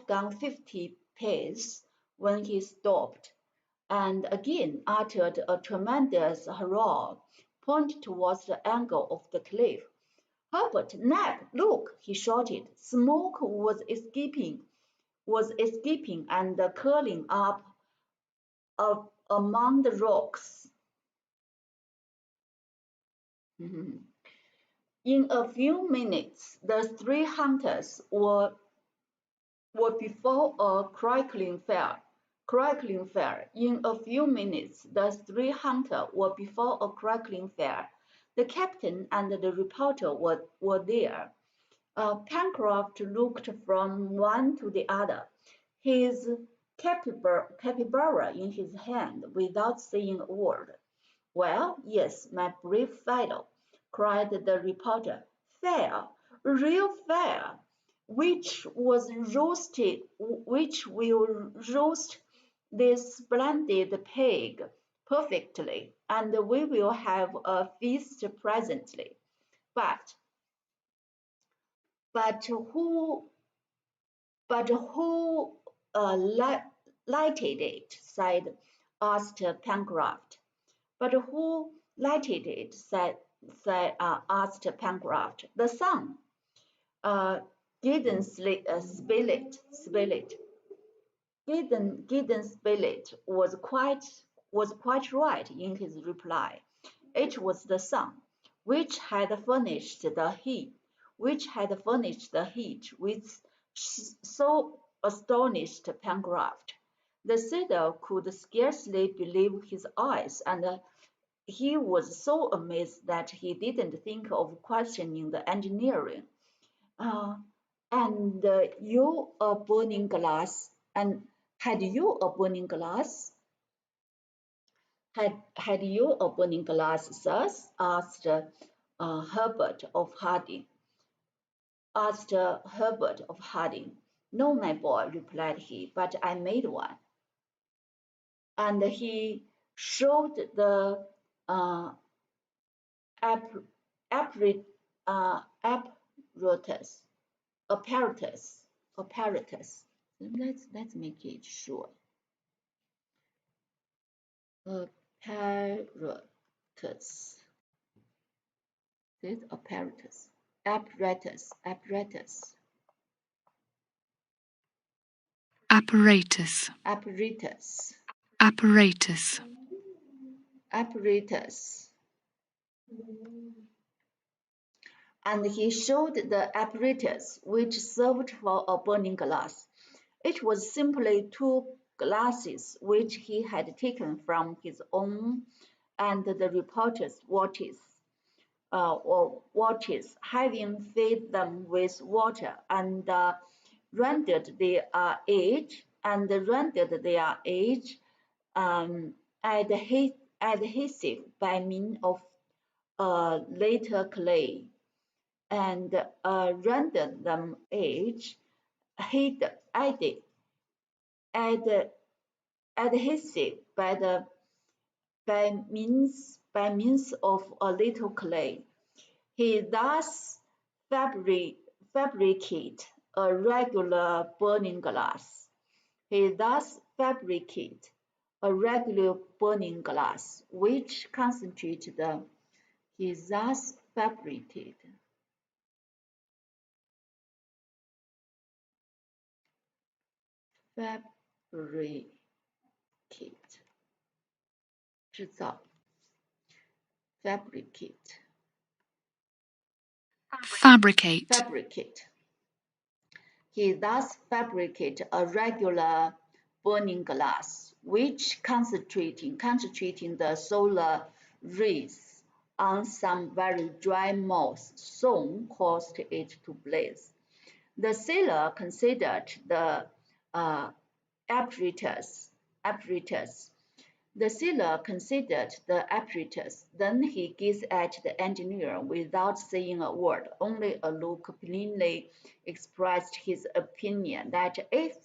gone 50 paces when he stopped, and again uttered a tremendous hurrah, pointing towards the angle of the cliff. "Herbert, Neb, look!" he shouted. Smoke was escaping and curling up among the rocks. In a few minutes, the three hunters were before a crackling fire. In a few minutes, the three hunters were before a crackling fire. The captain and the reporter were there. Pencroft looked from one to the other, his capybara in his hand, without saying a word. "Well, yes, my brave fellow," cried the reporter. "Fire, real fire, which will roast this splendid pig perfectly, and we will have a feast presently. But who lighted it?" asked Pencroft. "But who lighted it?" asked Pencroft. "The sun. Gideon Spilett was quite right in his reply. It was the sun which had furnished the heat, which so astonished Pencroft. The sailor could scarcely believe his eyes, and he was so amazed that he didn't think of questioning the engineering. "And you a burning glass? And had you a burning glass?" Had you a burning glass, sirs?" asked Herbert of Harding. "No, my boy," replied he, "but I made one." And he showed the apparatus. Let's make it sure. Apparatus. This apparatus. Apparatus. Apparatus. Apparatus. Apparatus. Apparatus. And he showed the apparatus which served for a burning glass. It was simply two glasses which he had taken from his own and the reporter's watches, having filled them with water and rendered their age adhesive by means of later clay, and rendered them adhesive by means of a little clay. He thus fabricated a regular burning glass. Which concentrated the he thus fabricated Fabricate. He thus fabricated a regular burning glass, which concentrating the solar rays on some very dry moss soon caused it to blaze. The sailor considered the apparatus. Then he gazed at the engineer without saying a word. Only a look plainly expressed his opinion that if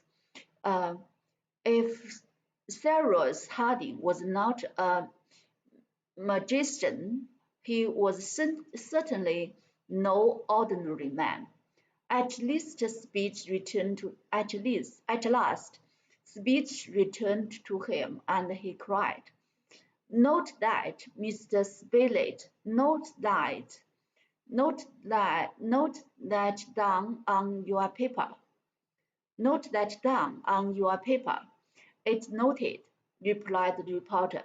Cyrus Harding was not a magician, he was certainly no ordinary man. At last, speech returned to him, and he cried, "Note that, Mr. Spilett, note that down on your paper. It's noted." replied the reporter.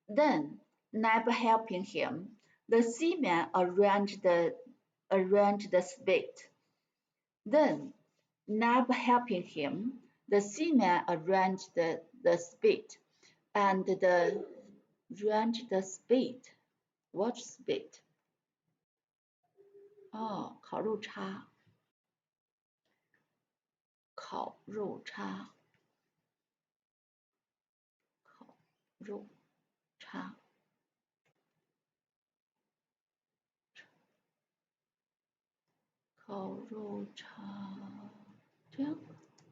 Then, Neb helping him, the seaman arranged the spade. Then, Neb helping him, the seaman arranged the spade, and arranged the spade. What spade? 哦，烤肉叉，烤肉叉，烤肉叉。烤肉叉，这样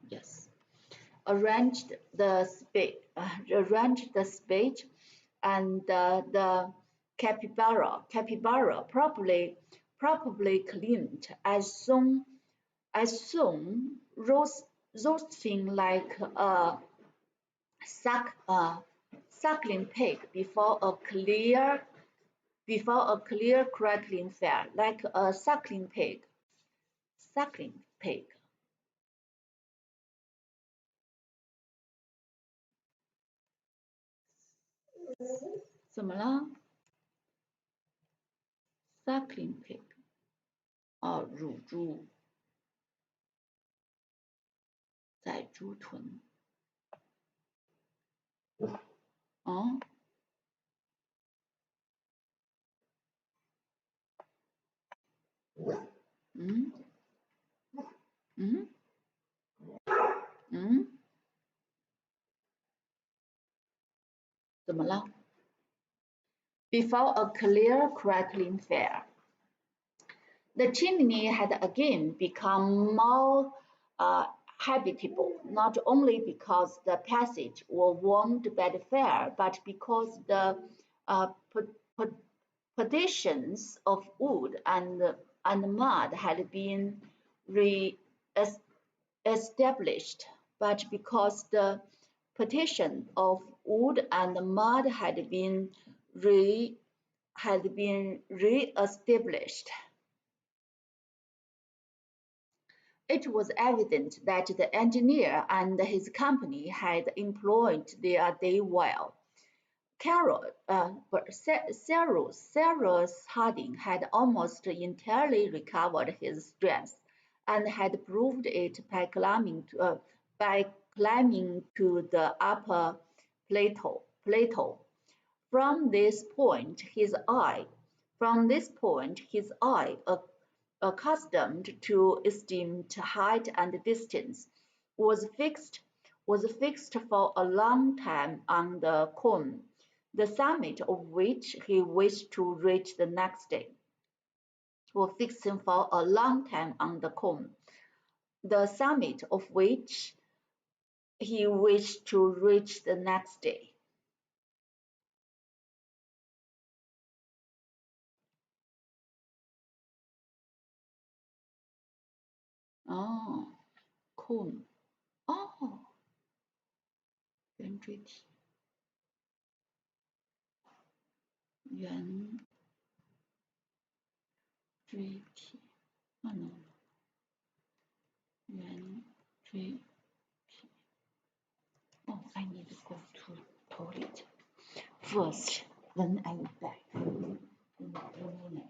，yes. Arranged the spade, and the capybara probably cleaned as soon roasting like a suckling pig before a clear crackling fire, like a suckling pig. Suckling pig. 怎么了 ？Suckling pig. 哦，乳猪，宰猪豚。哦，嗯嗯嗯，怎么了 ？Before a clear crackling fire. The chimney had again become more habitable, not only because the passage was warmed by the fire, but because the uh, partitions of wood and mud had been re-established, but because the partition of wood and mud had been re-established. It was evident that the engineer and his company had employed their day well. Cyrus Harding had almost entirely recovered his strength and had proved it by climbing to the upper plateau. From this point, his eye, accustomed to esteemed height and distance, was fixed for a long time on the cone, the summit of which he wished to reach the next day. Was fixing for a long time on the cone, the summit of which he wished to reach the next day. 哦，cone，哦，圆锥体，圆锥体，圆锥体。Oh, I need to go to toilet first. Then I will back in 2 minutes.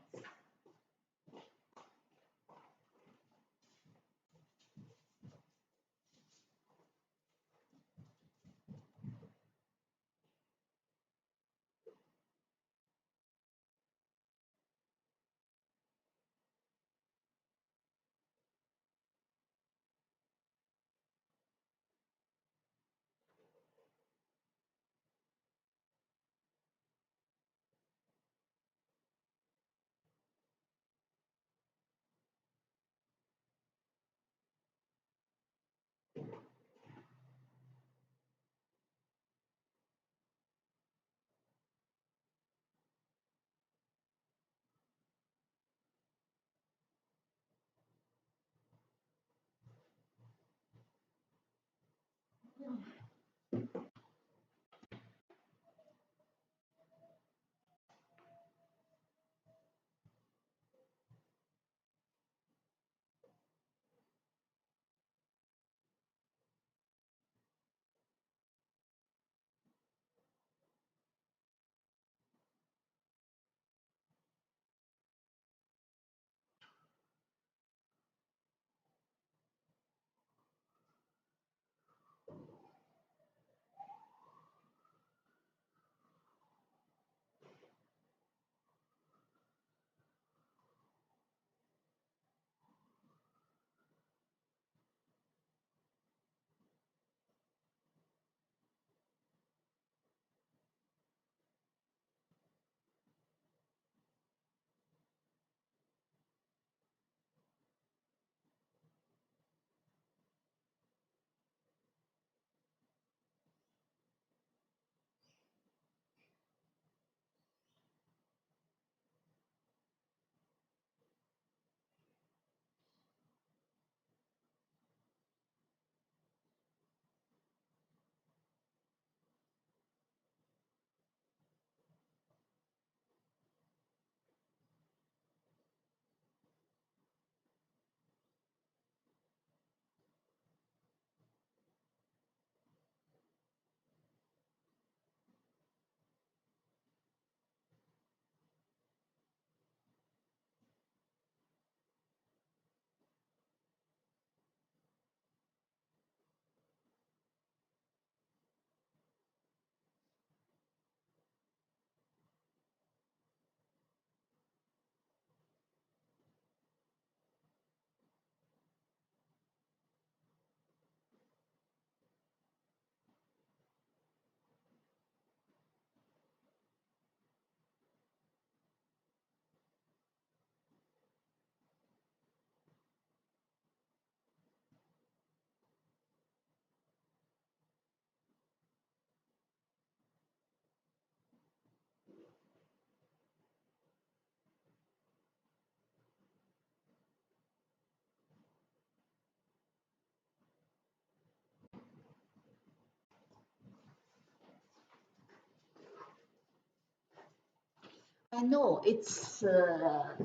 I know it's a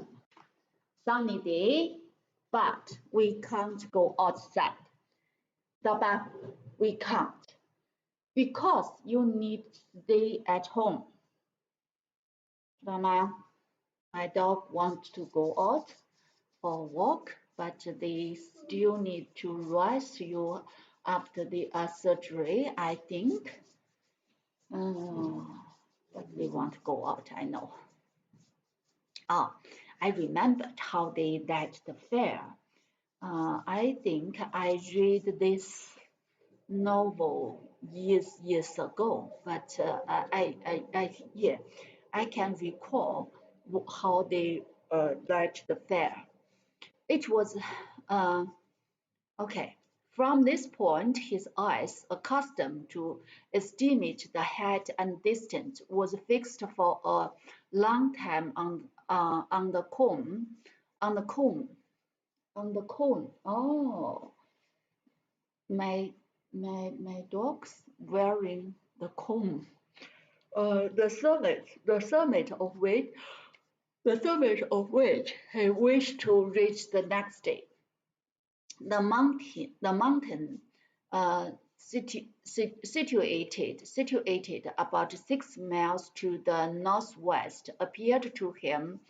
sunny day, but we can't go outside. 知道吧? We can't because you need to stay at home. 知道吗? My dog wants to go out for a walk, but they still need to rest you after the surgery, I think. But they want to go out, I know. Oh, I remembered how they led the fair. I think I read this novel years ago, but I can recall how they led the fair. It was okay. From this point, his eyes, accustomed to estimate the height and distance, was fixed for a long time on the cone, on the cone, on the cone. Oh, my dog's wearing the cone. The summit of which he wished to reach the next day. The mountain situated about 6 miles to the northwest appeared to him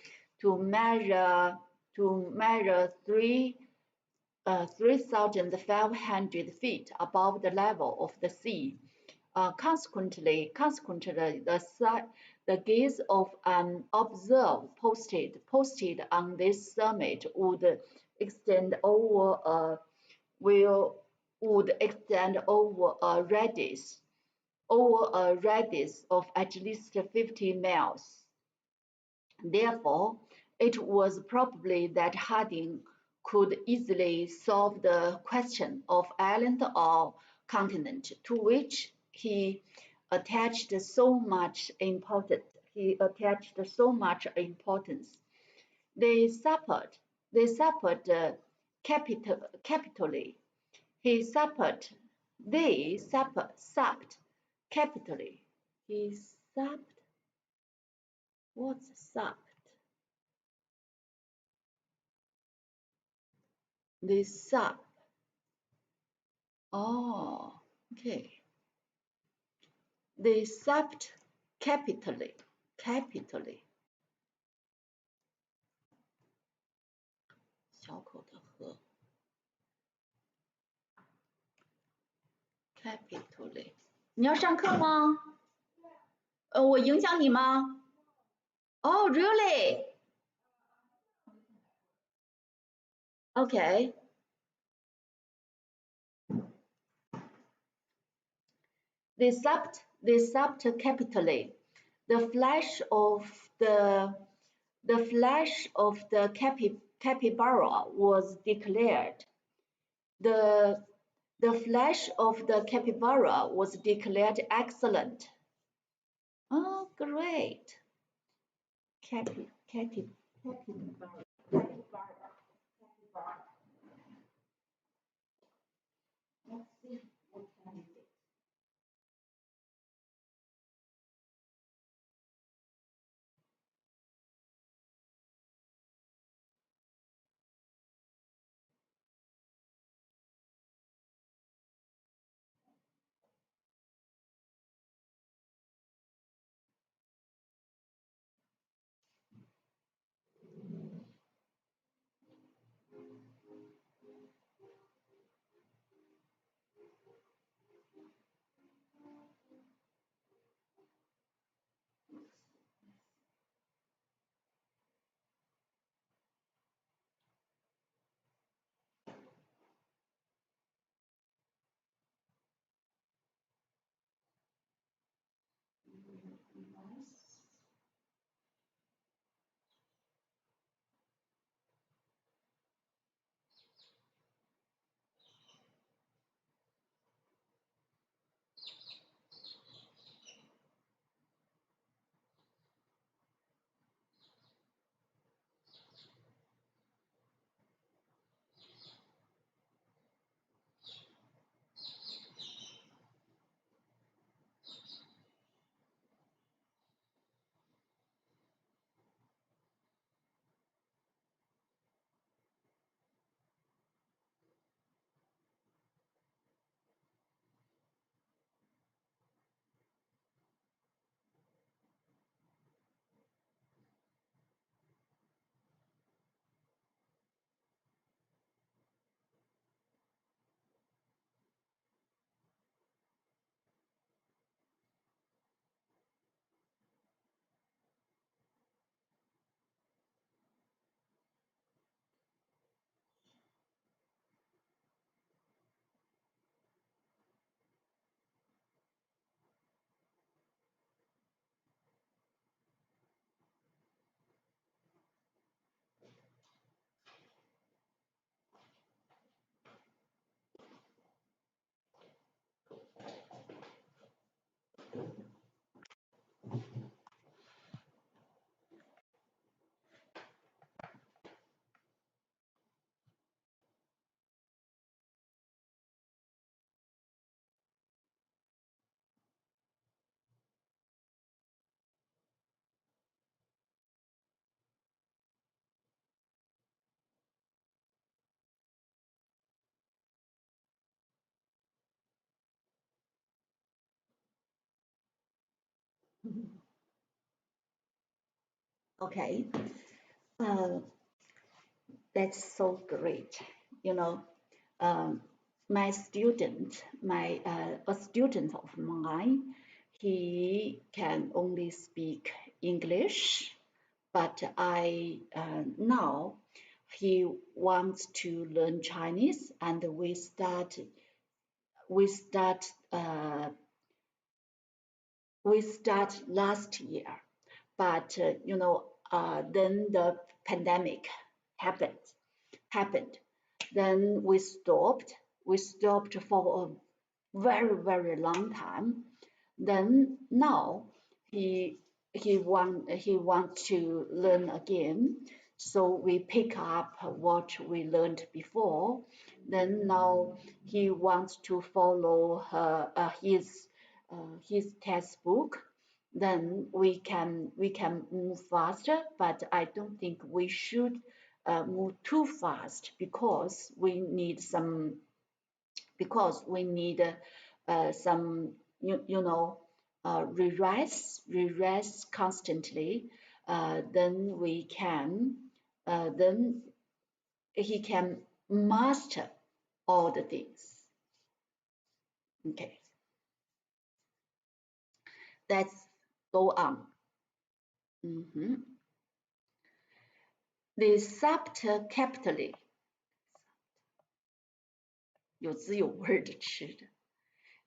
to measure 3,500 feet above the level of the sea. Consequently, the gaze of an observer posted on this summit would extend over a radius of at least 50 miles. Therefore, it was probably that Harding could easily solve the question of island or continent to which he attached so much importance. They suppered capitally. They supped capitally. He supped. What's supped? They sup. Oh, okay. They supped capitally. Capitally. 小口的喝 capitally。你要上课吗？我影响你吗？ Oh, really? Okay. They supped capitally. The flesh of the capybara was declared. The flesh of the capybara was declared excellent. Oh, great. Capybara. Let's see what can it be. Okay, uh, that's so great. You know, um, my student, a student of mine, he can only speak English, but I now he wants to learn Chinese, and we start we start last year, but then the pandemic happened happened. Then we stopped for a very, very long time. Then now he he wants to learn again. So we pick up what we learned before. Then now he wants to follow his textbook. Then we can move faster, but I don't think we should move too fast because we need some rest constantly. Then then he can master all the things. Okay, let's go on. Mhm. The subcapital 有滋有味的吃的。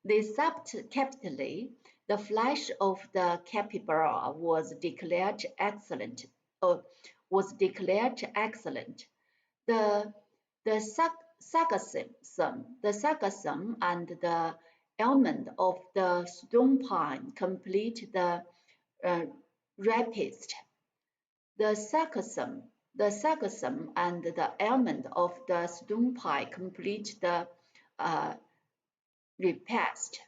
They supped capitally. The flesh of the capybara was declared excellent. Was declared excellent. The sargassum and the almond of the stone pine complete the repast. The sargassum and the almond of the stone pine complete the uh, repast.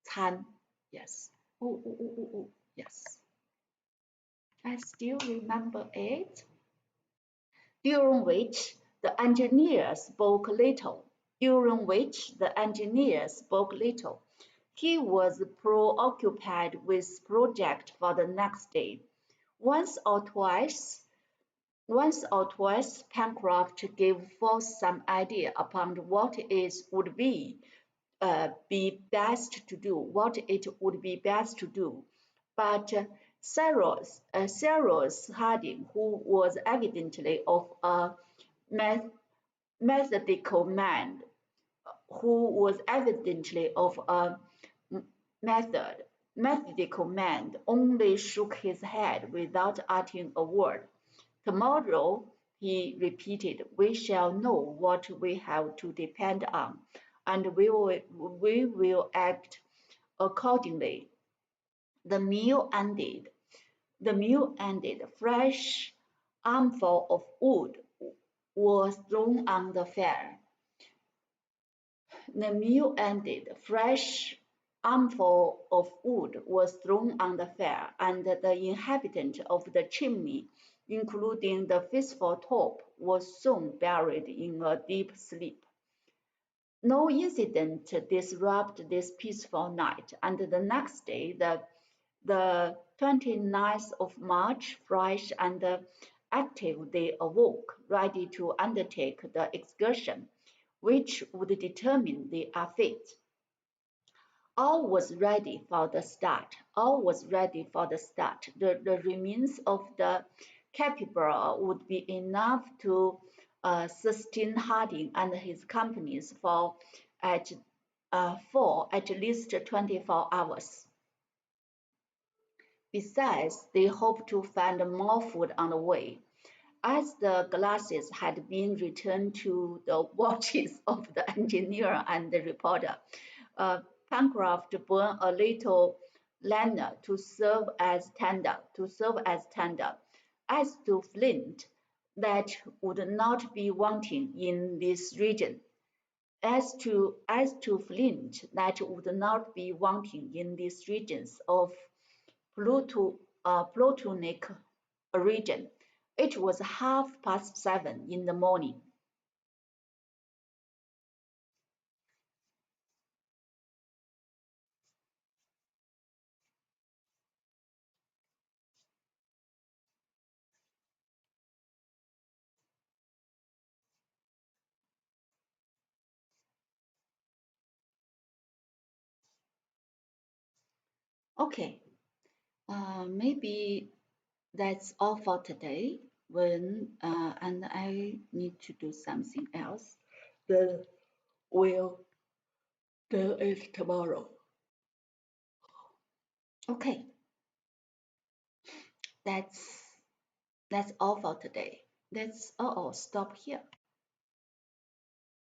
餐 yes. Oh, yes. I still remember it. During which the engineer spoke little. During which the engineer spoke little. He was preoccupied with project for the next day. Once or twice, Pencroft gave forth some idea upon what it would be best to do, what it would be best to do. But Cyrus Harding, who was evidently of a methodical man, methodical man, only shook his head without uttering a word. Tomorrow, he repeated, we shall know what we have to depend on, and we will act accordingly. The meal ended. Fresh armful of wood was thrown on the fire. The meal ended. Fresh armful of wood was thrown on the fire, and the inhabitant of the chimney, including the faithful Top, was soon buried in a deep sleep. No incident disrupted this peaceful night, and the next day, the 29th of March, fresh and active, they awoke, ready to undertake the excursion, which would determine their fate. All was ready for the start. The remains of the capybara would be enough to sustain Harding and his companies for at least 24 hours. Besides, they hoped to find more food on the way. As the glasses had been returned to the watches of the engineer and the reporter, Pencroft burned a little lantern to serve as tinder. As to flint, that would not be wanting in this region. Flint, that would not be wanting in these regions of Plutonic region. It was 7:30 in the morning. Okay, maybe that's all for today. And I need to do something else. Then we'll do it tomorrow. Okay, that's all for today. Let's stop here.